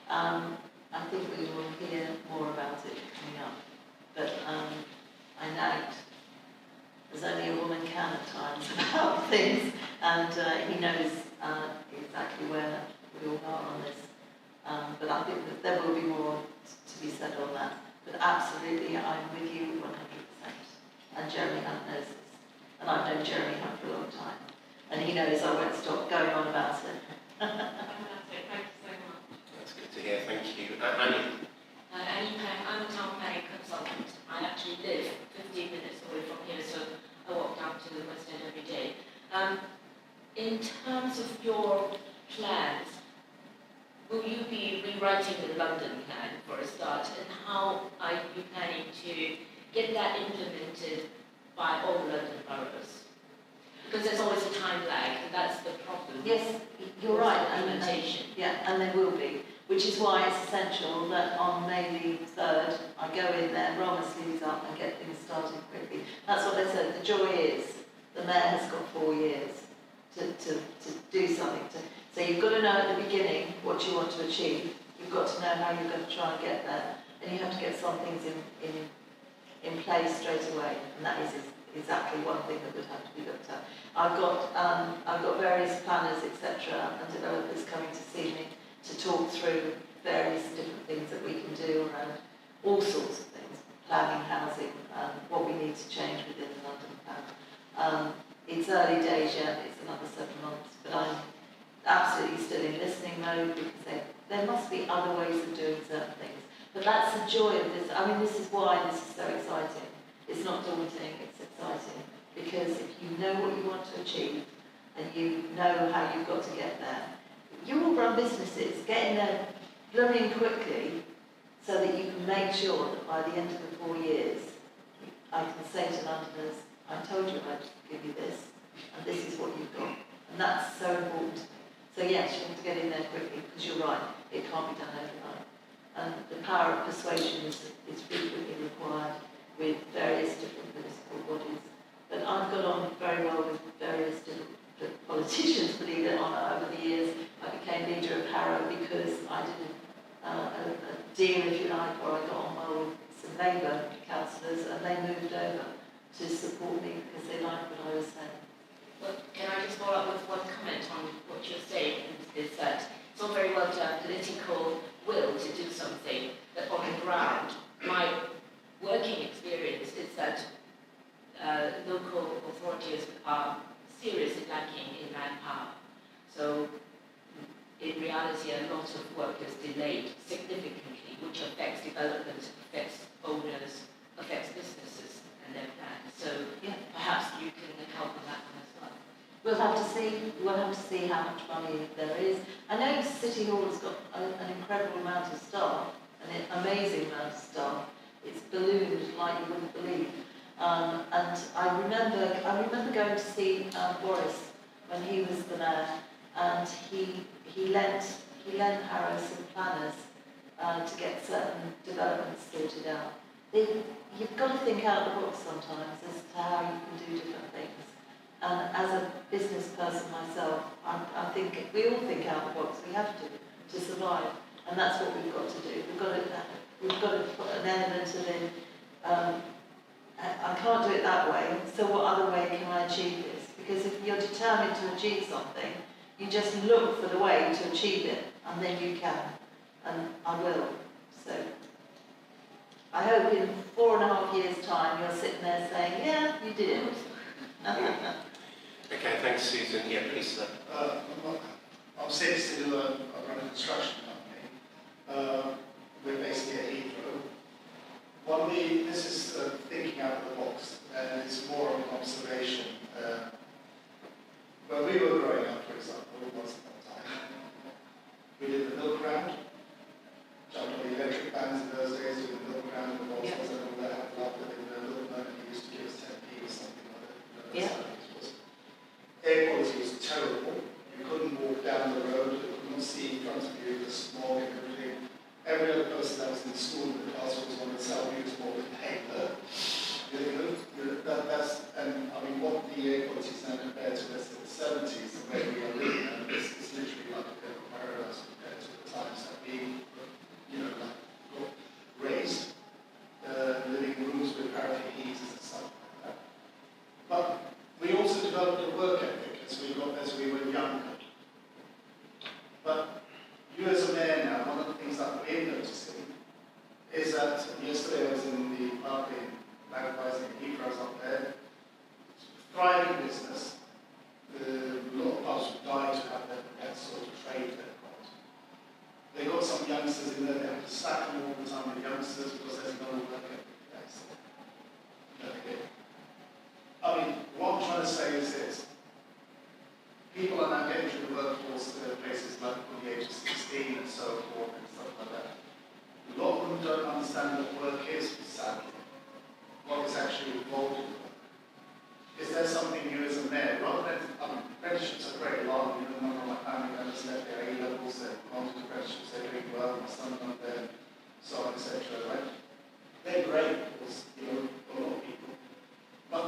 I think we will hear more about it coming up. But I note there's only a woman can at times about things, and he knows exactly where we all are on this. But I think that there will be more to be said on that. But absolutely, I'm with you 100%. And Jeremy Hunt knows this. And I've known Jeremy Hunt for a long time. And he knows I won't stop going on about it. Fantastic, thank you so much. That's good to hear. Thank you, Annie. I'm a town planning consultant. I actually live 15 minutes away from here, so I walk down to the West End every day. In terms of your plans, will you be rewriting the London plan for a start, and how are you planning to get that implemented by all London boroughs? Because there's always a time lag, and that's the problem. Yes, you're right. Implementation. And there will be. Which is why it's essential that on May the 3rd, I go in there, roll my sleeves up and get things started quickly. That's what they said. The joy is the mayor has got 4 years to do something. So you've got to know at the beginning what you want to achieve. You've got to know how you're going to try and get there. And you have to get some things in place straight away. And that is exactly one thing that would have to be looked at. I've got various planners, etc., and developers coming to see me to talk through various different things that we can do around all sorts of things, planning, housing, what we need to change within the London plan. It's early days yet, it's another 7 months, but I'm absolutely still in listening mode because there must be other ways of doing certain things. But that's the joy of this. I mean, this is why this is so exciting. It's not daunting, it's exciting. Because if you know what you want to achieve and you know how you've got to get there, you all run businesses, get in there blooming quickly so that you can make sure that by the end of the 4 years, I can say to Londoners, I told you I'd give you this, and this is what you've got. And that's so important to me. So yes, you have to get in there quickly, because you're right. it can't be done overnight. And the power of persuasion is frequently required with various different municipal bodies. But I've got on very well with various different politicians, believe it or not, over the years. I became leader of Harrow because I did a deal, if you like, where I got on well with some Labour councillors, and they moved over to support me because they liked what I was saying. Well, can I just follow up with one comment on what you're saying, is that it's all very well to have political will to do something, but on the ground, my working experience is that local authorities are seriously lacking in manpower. So in reality, a lot of work is delayed significantly, which affects development, affects owners, affects businesses and their plans. So Yeah. perhaps you can help with that one as well. We'll have to see. We'll have to see how much money there is. I know City Hall has got an incredible amount of staff, an amazing amount of staff. It's ballooned like you wouldn't believe. And I remember going to see Boris when he was the mayor, and he lent Harrow some planners to get certain developments sorted out. You've got to think out of the box sometimes as to how you can do different things. And as a business person myself, I think we all think out of the box. We have to survive, and that's what we've got to do. We've got to put an element of it. I can't do it that way, so what other way can I achieve this? Because if you're determined to achieve something, you just look for the way to achieve it, and then you can, and I will. So I hope in 4.5 years' time you're sitting there saying, yeah, you did it. Okay, thanks, Susan. Yeah, please, sir. I'm Sid, I run a construction company. We're basically at Heathrow. This is thinking out of the box, and it's more of an observation. When we were growing up, for example, once upon a time, we did the milk round, jumped on the electric bands in those days, we did the milk round, the boxes and all that, loved it, and the milkman, he used to give us 10p or something like that. Yeah. Air quality was terrible. You couldn't walk down the road, you could not see in front of you, the smog and everything. Every other person that was in school in the class was on the salary was more than paper. And I mean, what the air quality is now compared to, let's say, the 70s, and where we are living, and it's literally like a bit of paradise compared to the times that we, got raised, living rooms with paraffin heaters and stuff like that. But we also developed a work ethic as we were younger. But you as a mayor now, one of the things that we're noticing is that yesterday I was in the park in Magpies in Heathrow's up there, thriving business. A lot of pubs would die to have that sort of trade they've got. They got some youngsters in there, they have to stack them all the time with youngsters because there's no work ethic. I mean, what I'm trying to say is this. People are now getting through the workforce to places like from the age of 16 and so forth and stuff like that. A lot of them don't understand what work is, sadly. What is actually involved in work. Is there something you as a mayor, rather than, apprenticeships are great, a lot of none of my family members left their A-levels, they've gone to apprenticeships, they're doing well, my son up there, so on, etc., right? They're great, because, a lot of people. But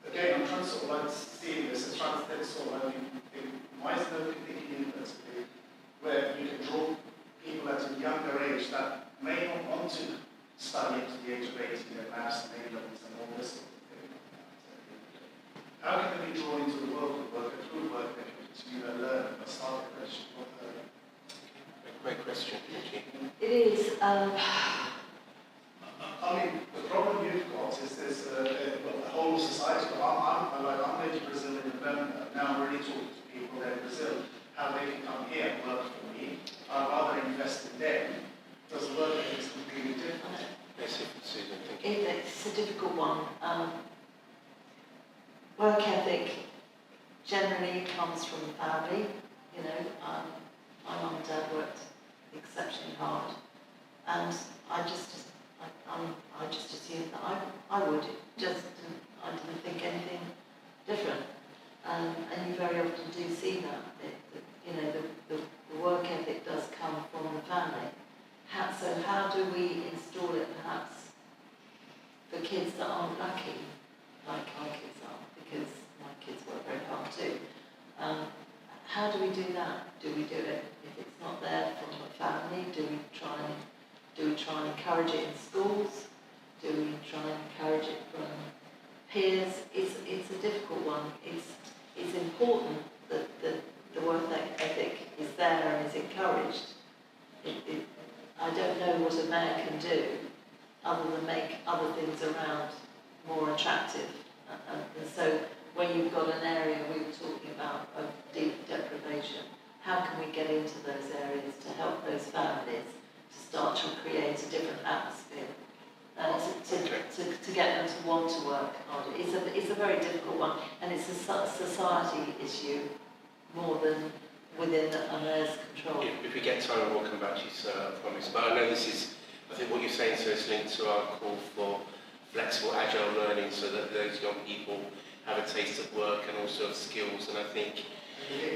again, I'm trying to sort of like see this and trying to sort of like think, why is there no thinking university where you can draw people at a younger age that may not want to study up to the age of 18 at maths and A-levels and all this sort of thing. How can they be drawn into the world of work and through work they can continue to learn and start their apprenticeship early? Great question, thank you. It is. I mean, the problem you've got is there's a whole society. I'm going to Brazil in November. Now I'm really talking to people there in Brazil, how they can come here and work for me. I'd rather invest in them because the work is completely different. Yes, Susan, thank you. It's a difficult one. Work ethic generally comes from the family. My mum and dad worked exceptionally hard, and I just assumed that I would. I didn't think anything different. And you very often do see that. The work ethic does come from so how do we install it perhaps for kids that aren't lucky, like our kids are, because my kids work very hard too. How do we do that? Do we do it if it's not there from the family? Do we try and encourage it in schools? Do we try and encourage it from peers? It's a difficult one. It's important that the work ethic is there and is encouraged. I don't know what a mayor can do other than make other things around more attractive. And so when you've got an area we were talking about of deep deprivation, how can we get into those areas to help those families to start to create a different atmosphere? To get them to want to work harder. It's a very difficult one, and it's a society issue more than within a mayor's control. If we get time, we'll come back to you, sir, I promise. But I know this is, I think what you're saying, sir, is linked to our call for flexible, agile learning so that those young people have a taste of work and also of skills. And I think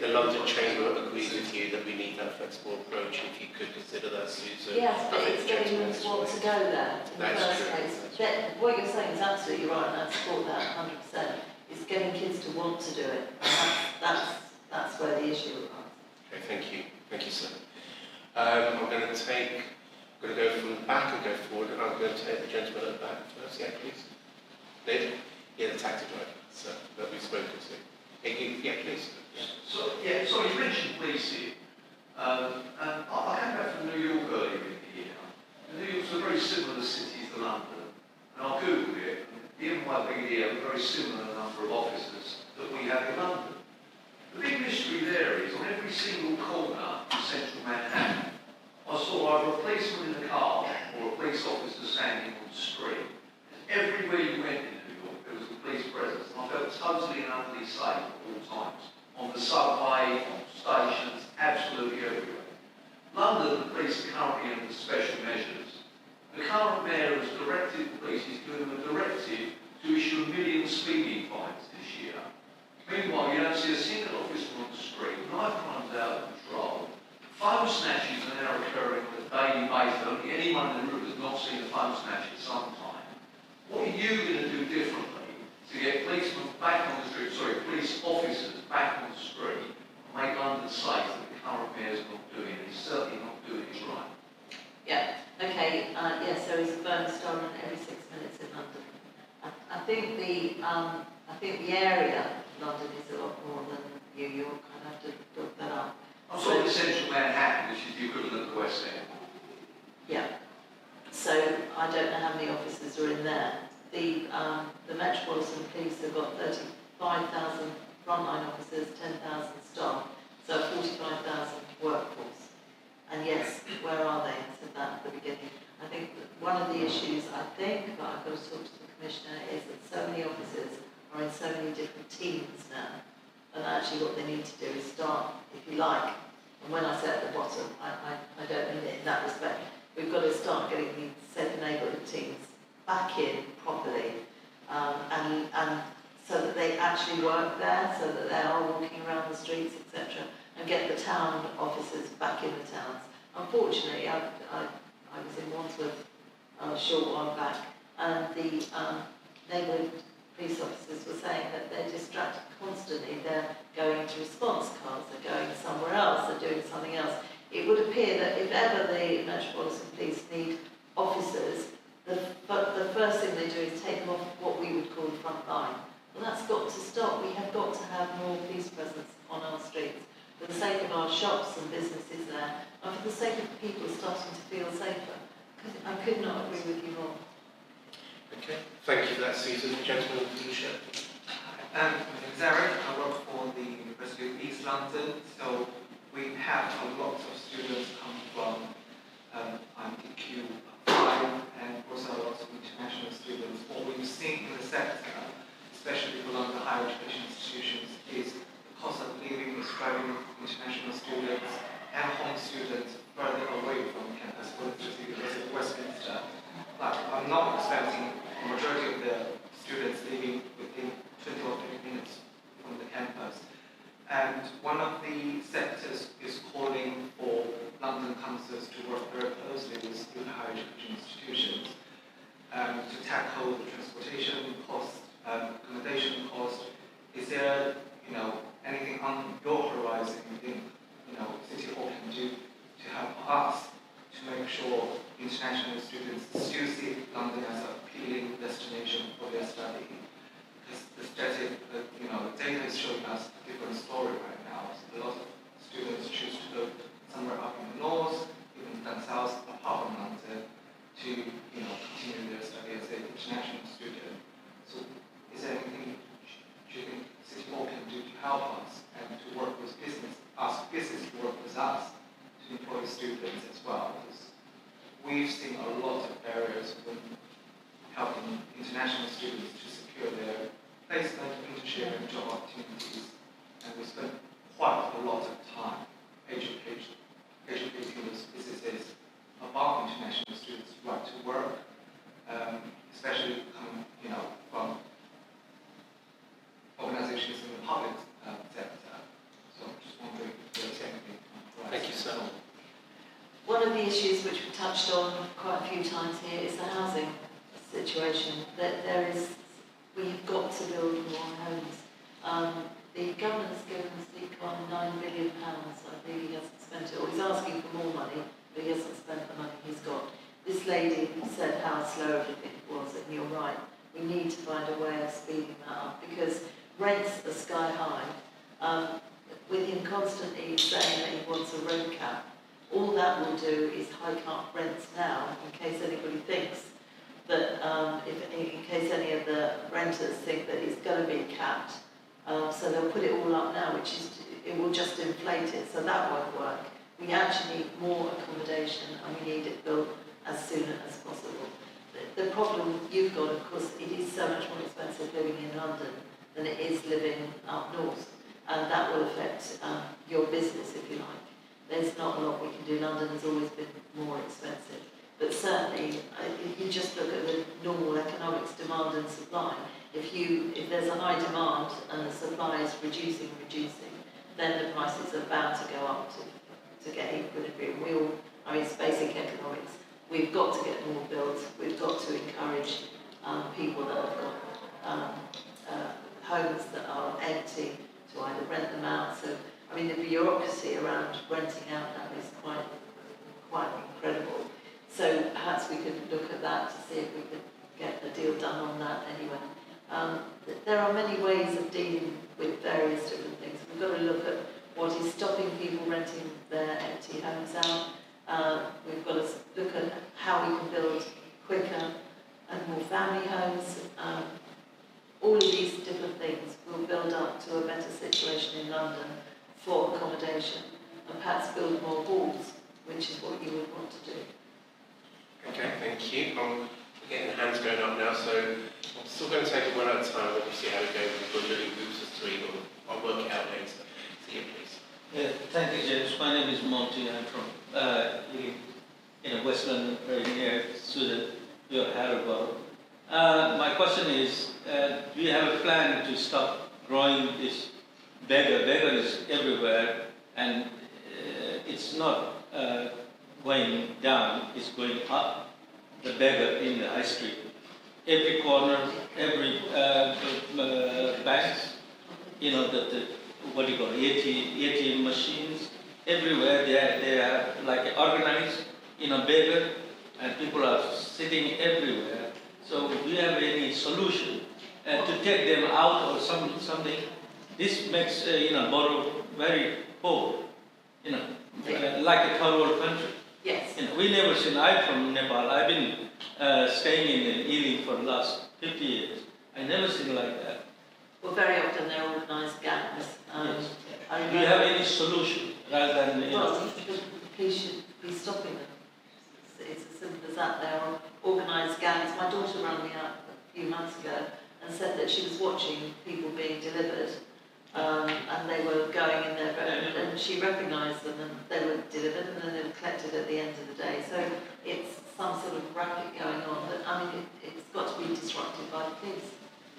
the London Chamber agrees with you that we need that flexible approach. If you could consider that, Susan. Yes, but it's getting them to want to go there in the first place. What you're saying is absolutely right, and I support that 100%. It's getting kids to want to do it. And that's where the issue lies. Okay, thank you, sir. I'm going to go from the back and go forward, and I'm going to take the gentleman at the back first. Yeah, please. Ned? Yeah, the taxi driver, sir, that we've spoken to. Yeah, please. So you mentioned policing, and I came back from New York earlier in the year. And New York's a very similar city to London, and I googled it, and the NYPD have a very similar number of officers that we have in London. The big mystery there is, on every single corner in central Manhattan, I saw either a policeman in the car or a police officer standing on the street. And everywhere you went in New York, there was a police presence, and I felt totally and utterly safe at all times. On the subway, on stations, absolutely everywhere. London, the police are currently under special measures. The current mayor has directed the police, he's given them a directive to issue 1 million speeding fines this year. Meanwhile, you don't see a single officer on the street, knife crimes out of control. Phone snatches are now occurring on a daily basis. Only anyone in the room has not seen a phone snatch at some time. What are you going to do differently to get policemen back on the street, police officers back on the street, and make London safe that the current mayor's not doing? He's certainly not doing it right. Yeah, okay, yes, there is a burn stolen every 6 minutes in London. I think the area of London is a lot more than New York. I'd have to look that up. I'm talking central Manhattan, which is the equivalent of West End. Yeah. So I don't know how many officers are in there. The Metropolitan Police have got 35,000 frontline officers, 10,000 staff, so 45,000 workforce. And yes, where are they? I said that at the beginning. I think that one of the issues, but I've got to talk to the Commissioner, is that so many officers are in so many different teams now. And actually what they need to do is start, if you like, and when I say at the bottom, I don't mean it in that respect, we've got to start getting the safe neighbourhood teams back in properly, and so that they actually work there, so that they are walking around the streets, etc., and get the town officers back in the towns. Unfortunately, I was in Wandsworth a short while back, and the neighbourhood police officers were saying that they're distracted constantly. They're going to response cars, they're going somewhere else, they're doing something else. It would appear that if ever the Metropolitan Police need officers, the first thing they do is take them off what we would call the front line. Well, that's got to stop. We have got to have more police presence on our streets for the sake of our shops and businesses there, and for the sake of people starting to feel safer. I could not agree with you more. Okay, thank you for that, Susan. Gentleman with the blue shirt. My name is Eric. I work for the University of East London. So we have a lot of students come from IMTQ5 and also a lot of international students. What we've seen in the sector, especially for London higher education institutions, is the cost of living is driving international students and home students further away from campus, whether it's the University of Westminster. But I'm not expecting the majority of the students living within 20 or 30 minutes from the campus. And one of the sectors is calling for London councils to, continue their study as an international student. So is there anything do you think City Hall can do to help us and to work with business, ask business to work with us to employ students as well? Because we've seen a lot of barriers when helping international students to secure their placement, internship, and job opportunities. And we spend quite a lot of time educating those businesses about international students' right to work, especially coming, from organizations in the public sector. So I'm just wondering if there's anything on Thank you, sir. One of the issues which we touched on quite a few times here is the housing situation. We've got to build more homes. The government's given Steve-Con £9 billion. I believe he hasn't spent it, or he's asking for more money, but he hasn't spent the money he's got. This lady said how slow everything was, and you're right. We need to find a way of speeding that up because rents are sky high. With him constantly saying that he wants a rent cap, all that will do is hike up rents now in case anybody thinks that, in case any of the renters think that it's going to be capped. So they'll put it all up now, it will just inflate it, so that won't work. We actually need more accommodation and we need it built as soon as possible. The problem you've got, of course, it is so much more expensive living in London than it is living up north, and that will affect your business, if you like. There's not a lot we can do. London has always been more expensive. But certainly, if you just look at the normal economics, demand and supply, if there's a high demand and the supply is reducing, then the prices are bound to go up to get equilibrium. It's basic economics. We've got to get more built. We've got to encourage people that have got homes that are empty to either rent them out. So, the bureaucracy around renting out now is quite incredible. So perhaps we could look at that to see if we could get a deal done on that anyway. There are many ways of dealing with various different things. We've got to look at what is stopping people renting their empty homes out. We've got to look at how we can build quicker and more family homes. All of these different things will build up to a better situation in London for accommodation and perhaps build more halls, which is what you would want to do. Okay, thank you. We're getting hands going up now, so I'm still going to take it one at a time. Let me see how we go. We've got little groups of three, but I'll work it out later. See you, please. Thank you, James. My name is Monty. I'm from West London, very near to your Harrow. My question is, do you have a plan to stop growing this beggar? Beggar is everywhere, and it's not going down, it's going up, the beggar in the high street. Every corner, every bank, what do you call it, ATM machines, everywhere they are like organized beggar, and people are sitting everywhere. So do you have any solution to take them out or something? This makes borough very poor, like a third world country. Yes. We never seen. I'm from Nepal. I've been staying in Ealing for the last 50 years. I never seen like that. Well, very often they're organised gangs. Yes. Do you have any solution rather than Well, the police should be stopping them. It's as simple as that. They're organised gangs. My daughter rang me up a few months ago and said that she was watching people being delivered, and they were going in there, and she recognised them, and they were delivered, and then they were collected at the end of the day. So it's some sort of racket going on, but it's got to be disrupted by the police.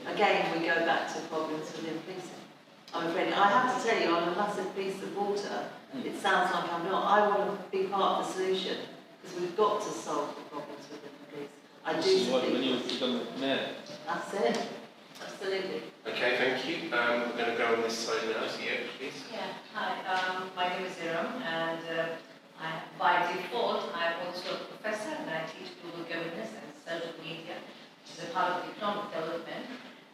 Again, we go back to problems within policing. I'm afraid, I have to tell you, I'm a massive police supporter. It sounds like I'm not. I want to be part of the solution, because we've got to solve the problems within the police. I do this is what think when you become mayor? that's it. Absolutely. Okay, thank you. We're going to go on this side now. So, yeah, please. Yeah, hi. My name is Iram, and by default, I'm also a professor, and I teach global governance and social media, which is a part of economic development.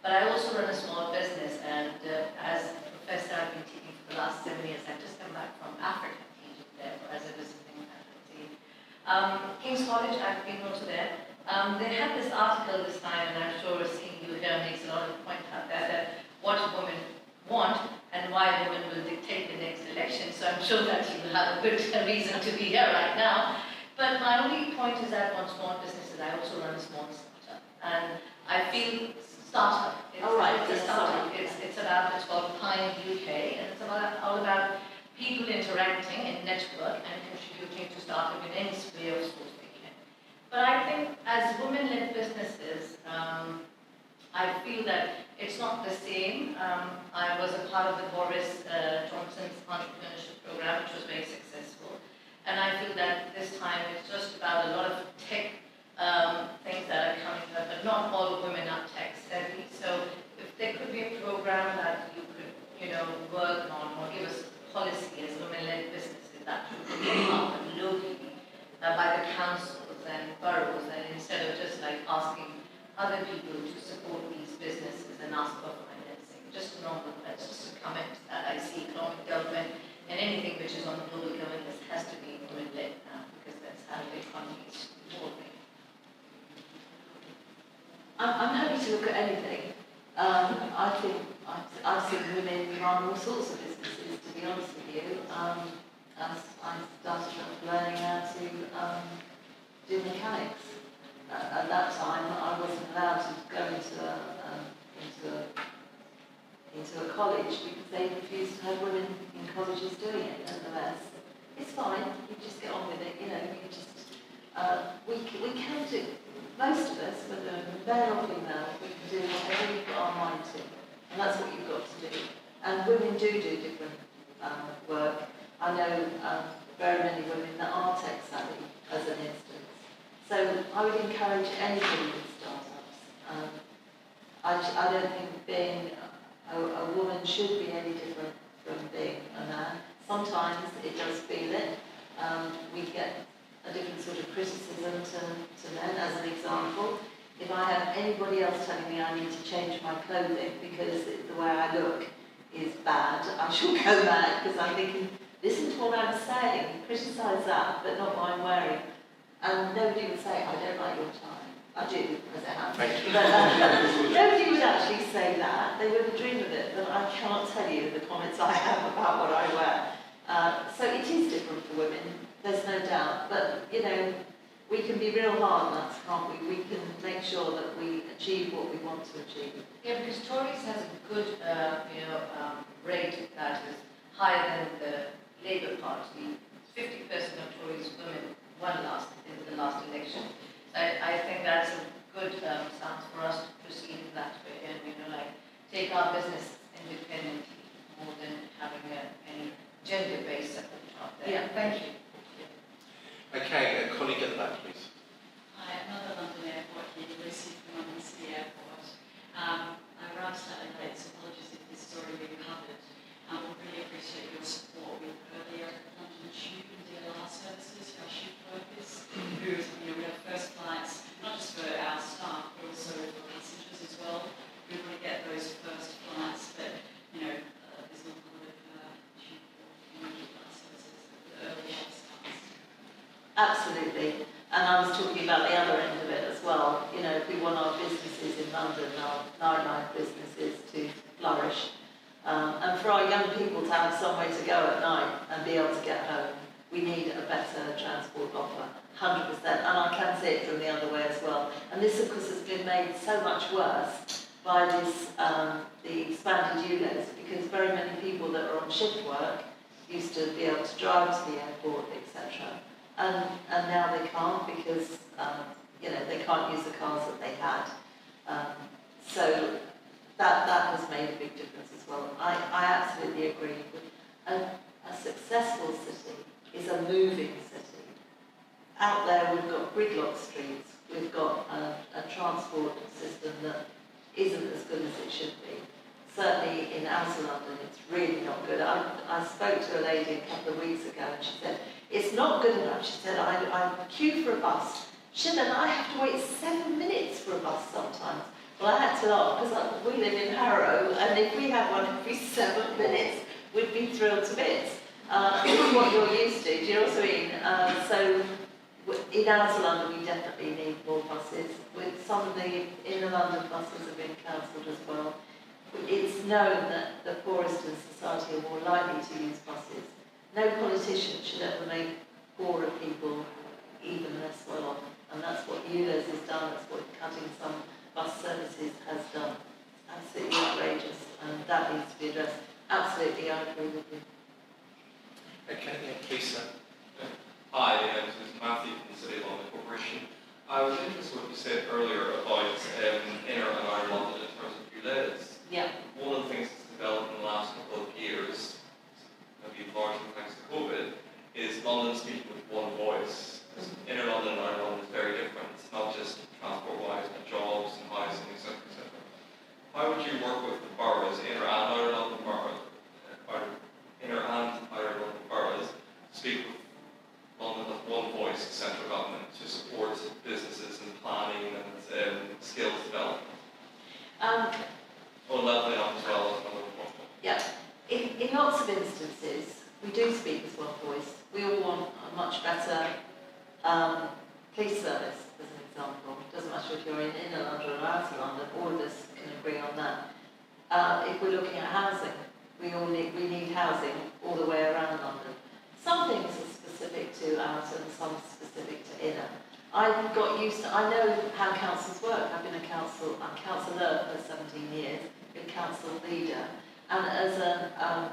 But I also run a small business, and as a professor, I've been teaching for the last 7 years. I've just come back from Africa, teaching there as a visiting faculty. King's College, I've been also there. They had this article this time, and I'm sure seeing you here makes a lot of point out there that what women want and why women will dictate the next election. So I'm sure that you will have a good reason to be here right now. But my only point is that on small businesses, I also run a small startup, and I feel startup. It's, it's a startup. It's about, it's called Pine UK, and it's all about people interacting in network and contributing to startup in any way of source they can. But I think as women-led businesses, I feel that it's not the same. I was a part of the Boris Johnson's entrepreneurship program, which was very successful. And I feel that this time it's just about a lot of tech things that are coming up, but not all women are tech savvy. So if there could be a program that you could, work on or give us policy as women-led businesses that would be up locally by the councils and boroughs, and instead of just like asking other people to support these businesses and ask for financing. Just normal, that's just a comment that I see economic development and anything which is on the global governance has to be women-led now, because that's how the economy is evolving. I'm happy to look at anything. I think I've seen women run all sorts of businesses, to be honest with you. I started off learning how to do mechanics. At that time, I wasn't allowed to go into a college because they refused to have women in colleges doing it. Nonetheless, it's fine. You just get on with it. You just we can do. Most of us, whether male or female, we can do whatever we put our mind to, and that's what you've got to do. And women do different work. I know very many women that are tech savvy, as an instance. So I would encourage anybody with startups. I don't think being a woman should be any different from being a man. Sometimes it does feel it. We get a different sort of criticism to men, as an example. If I have anybody else telling me I need to change my clothing because the way I look is bad, I shall go mad, because I'm thinking, listen to what I'm saying, criticise that, but not what I'm wearing. And nobody would say, I don't like your tie. I do, as it happens. But nobody would actually say that. They wouldn't dream of it, but I cannot tell you the comments I have about what I wear. So it is different for women, there's no doubt. But, we can be real hard on us, can't we? We can make sure that we achieve what we want to achieve. Yeah, because Tories has a good, rate that is higher than the Labour Party. 50% of Tories women won in the last election. I think that's a good stance for us to proceed in that way, and take our business independently more than having any gender-based support out there. Yeah, thank you. Okay, a colleague at the back, please. Hi, another London Airport here, Lucy from London City Airport. I arrived slightly late, so apologies if this has already been covered. We really appreciate your support with earlier London Tube and DLR services for our shift workers, who, we have first flights, not just for our staff, but also for passengers as well. We want to get those first flights, but, there's not a lot of tube or DLR services at the early starts. Absolutely. And I was talking about the other end of it as well. If we want our businesses in London, our nightlife businesses to flourish, and for our young people to have somewhere to go at night and be able to get home, we need a better transport offer, 100%. And I can see it from the other way as well. And this, of course, has been made so much worse by this, the expanded ULEZ, because very many people that are on shift work used to be able to drive to the airport, etc. And now they can't, because they can't use the cars that they had. So that has made a big difference as well. I absolutely agree. A successful city is a moving city. Out there we've got gridlock streets, we've got a transport system that isn't as good as it should be. Certainly in outer London it's really not good. I spoke to a lady a couple of weeks ago and she said, it's not good enough. She said, I queue for a bus. She said, I have to wait 7 minutes for a bus sometimes. Well, I had to laugh because we live in Harrow, and if we had one every 7 minutes, we'd be thrilled to bits. It's what you're used to, do you know what I mean? So In outer London, we definitely need more buses. With some of the inner London buses have been cancelled as well. It's known that the poorest in society are more likely to use buses. No politician should ever make poorer people even less well off. And that's what ULEZ has done, that's what cutting some bus services has done. Absolutely outrageous, and that needs to be addressed. Absolutely, I agree with you. Okay, yeah, please, sir. Hi, this is Matthew from the City of London Corporation. I was interested in what you said earlier about inner and outer London in terms of ULEZ. Yeah. One of the things that's developed in the last couple of years, maybe largely thanks to COVID, is London speaking with one voice. Inner London and outer London is very different. It's not just transport-wise, but jobs and housing, etc., etc. How would you work with the boroughs, inner and outer London boroughs, inner and outer London boroughs, to speak with London with one voice, central government, to support businesses and planning and skills development? On that way on as well as another point. Yeah. In lots of instances, we do speak as one voice. We all want a much better police service, as an example. It doesn't matter if you're in inner London or outer London, all of us can agree on that. If we're looking at housing, we need housing all the way around London. Some things are specific to outer and some specific to inner. I've got used to, I know how councils work. I've been I'm councillor for 17 years, been council leader, and as a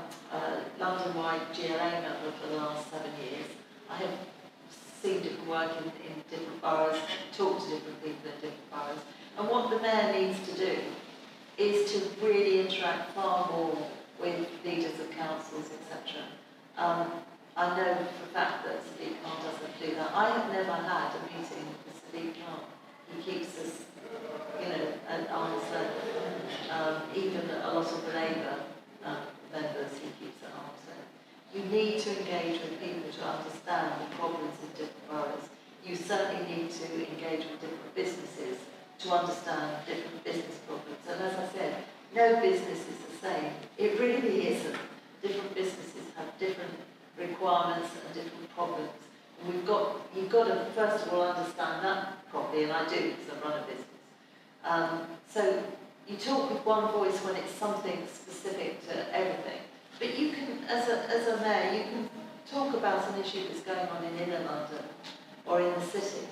London-wide GLA member for the last 7 years, I have seen different work in different boroughs, talked to different people in different boroughs, and what the mayor needs to do is to really interact far more with leaders of councils, etc. I know for a fact that Sadiq Khan doesn't do that. I have never had a meeting with Sadiq Khan. He keeps us, at arm's length. Even a lot of the Labour members, he keeps at arm's length. You need to engage with people to understand the problems in different boroughs. You certainly need to engage with different businesses to understand different business problems. And as I said, no business is the same. It really isn't. Different businesses have different requirements and different problems. And you've got to first of all understand that properly, and I do because I run a business. So you talk with one voice when it's something specific to everything. But you can, as a mayor, you can talk about an issue that's going on in inner London or in the city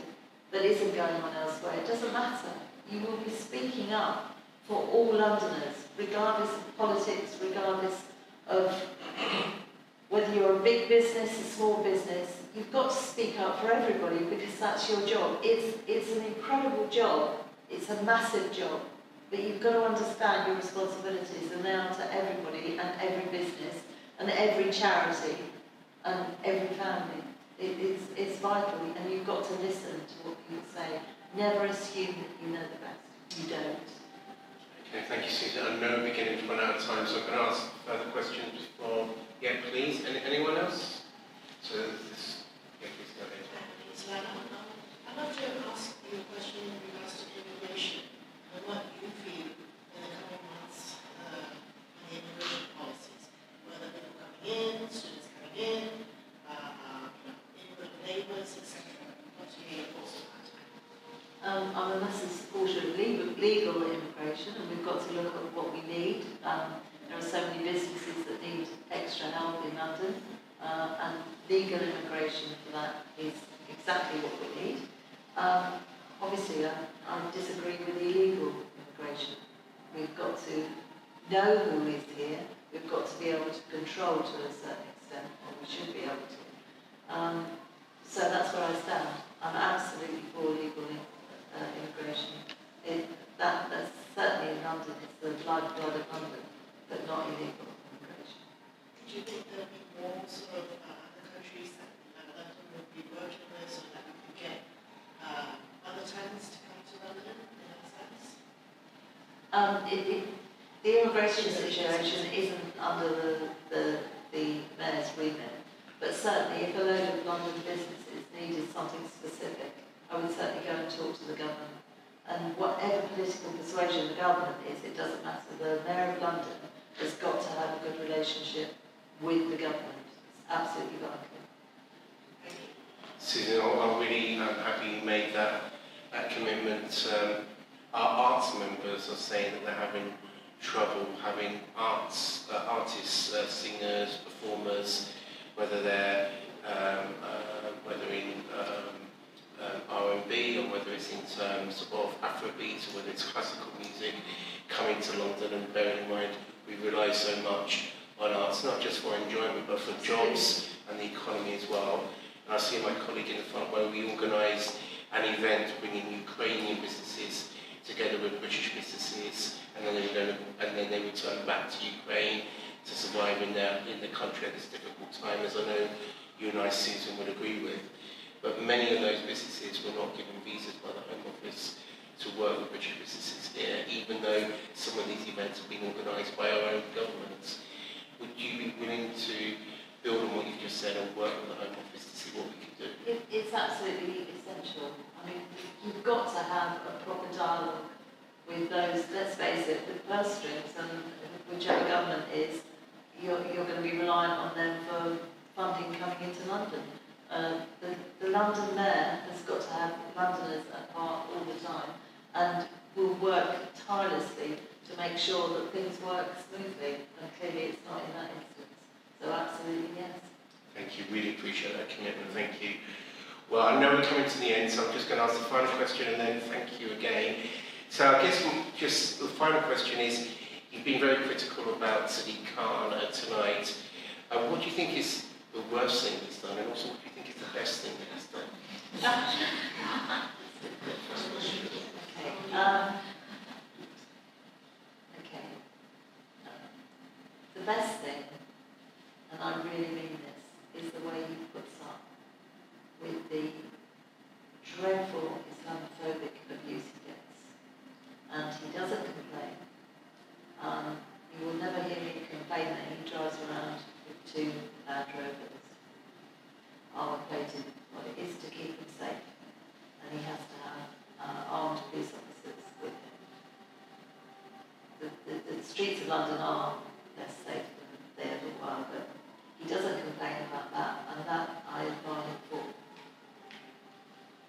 that isn't going on elsewhere. It doesn't matter. You will be speaking up for all Londoners, regardless of politics, regardless of whether you're a big business, a small business. You've got to speak up for everybody because that's your job. It's an incredible job. It's a massive job. But you've got to understand your responsibilities, and they are to everybody and every business and every charity and every family. It's vital, and you've got to listen to what people say. Never assume that you know the best. You don't. Okay, thank you, Susan. I know we're beginning to run out of time, so I'm going to ask further questions before. Yeah, please. Anyone else? So this. Yeah, please go ahead. I'd love to ask you a question in regards to immigration and what you feel in the coming months on the immigration policies, whether people coming in, students coming in, input of neighbours, etc. What do you hear your thoughts on that? I'm a massive supporter of legal immigration, and we've got to look at what we need. There are so many businesses that need extra help in London, and legal immigration for that is exactly what we need. Obviously, I disagree with illegal immigration. We've got to know who is here. We've got to be able to control to a certain extent, or we should be able to. So that's where I stand. I'm absolutely for legal immigration. That's certainly in London. It's the lifeblood of London, but not illegal immigration. Do you think there will be more sort of other countries that London would be working with so that we could get other tenants to come to London in that sense? The immigration situation isn't under the mayor's remit, but certainly if a load of London businesses needed something specific, I would certainly go and talk to the government. And whatever political persuasion the government is, it doesn't matter. The Mayor of London has got to have a good relationship with the government. It's absolutely vital. Susan, I'm really happy you made that commitment. Our arts members are saying that they're having trouble having artists, singers, performers, whether they're whether in R&B or whether it's in terms of Afrobeat or whether it's classical music, coming to London. And bearing in mind we rely so much on arts, not just for enjoyment but for jobs and the economy as well. And I see my colleague in the front where we organised an event bringing Ukrainian businesses together with British businesses, and then they return back to Ukraine to survive in the country at this difficult time, as I know you and I, Susan, would agree with. But many of those businesses were not given visas by the Home Office to work with British businesses here, even though some of these events have been organised by our own governments. Would you be willing to build on what you've just said and work with the Home Office to see what we can do? It's absolutely essential. I mean, you've got to have a proper dialogue with those, let's face it, with purse strings, and whichever government is, you're going to be reliant on them for funding coming into London. The London Mayor has got to have Londoners at heart all the time and will work tirelessly to make sure that things work smoothly, and clearly it's not in that instance. So absolutely yes. Thank you, really appreciate that commitment, thank you. Well, I know we're coming to the end, so I'm just going to ask the final question and then thank you again. So I guess just the final question is, you've been very critical about Sadiq Khan tonight. What do you think is the worst thing he's done, and also what do you think is the best thing that he's done? Okay. The best thing, and I really mean this, is the way he puts up with the dreadful Islamophobic abuse he gets. And he doesn't complain. You will never hear him complain that he drives around with two Land Rovers, armor-plated. What it is to keep him safe. And he has to have armed police officers with him. The streets of London are less safe than they ever were, but he doesn't complain about that, and that I admire him for.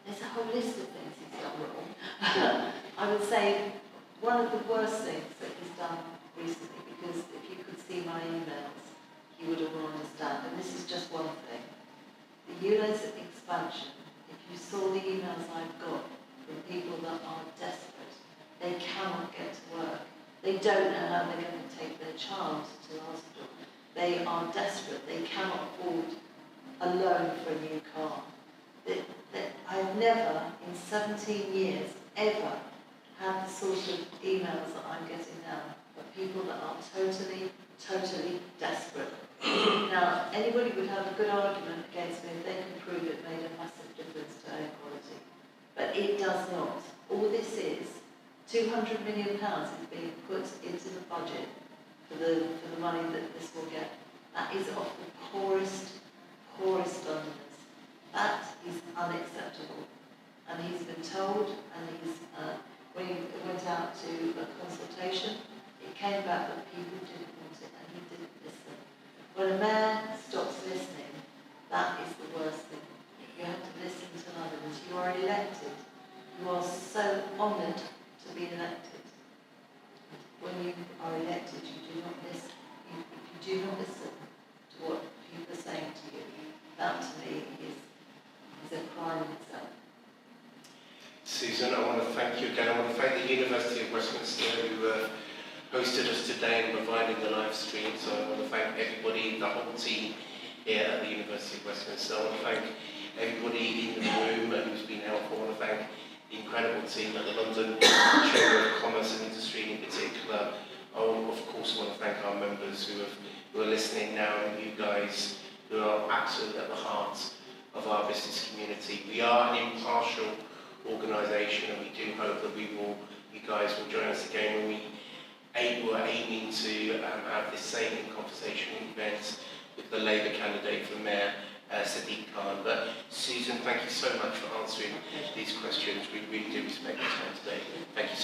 There's a whole list of things he's done wrong. I would say one of the worst things that he's done recently, because if you could see my emails, you would all understand, and this is just one thing. The ULEZ expansion, if you saw the emails I've got from people that are desperate, they cannot get to work. They don't know how they're going to take their child to the hospital. They are desperate. They cannot afford a loan for a new car. I've never, in 17 years, ever had the sort of emails that I'm getting now of people that are totally, totally desperate. Now, anybody would have a good argument against me if they can prove it made a massive difference to air quality. But it does not. All this is, £200 million is being put into the budget for the money that this will get. That is of the poorest Londoners. That is unacceptable. And he's been told, and when he went out to a consultation, it came back that people didn't want it, and he didn't listen. When a mayor stops listening, that is the worst thing. You have to listen to others. You are elected. You are so honoured to be elected. When you are elected, you do not listen. If you do not listen to what people are saying to you, that to me is a crime in itself. Susan, I want to thank you again. I want to thank the University of Westminster who hosted us today and provided the live stream. So I want to thank everybody, the whole team here at the University of Westminster. I want to thank everybody in the room who's been helpful. I want to thank the incredible team at the London Chamber of Commerce and Industry in particular. I of course want to thank our members who are listening now, and you guys who are absolutely at the heart of our business community. We are an impartial organisation, and we do hope that you guys will join us again when we're aiming to have this same conversation event with the Labour candidate for Mayor, Sadiq Khan. But Susan, thank you so much for answering these questions. We really do respect your time today. Thank you.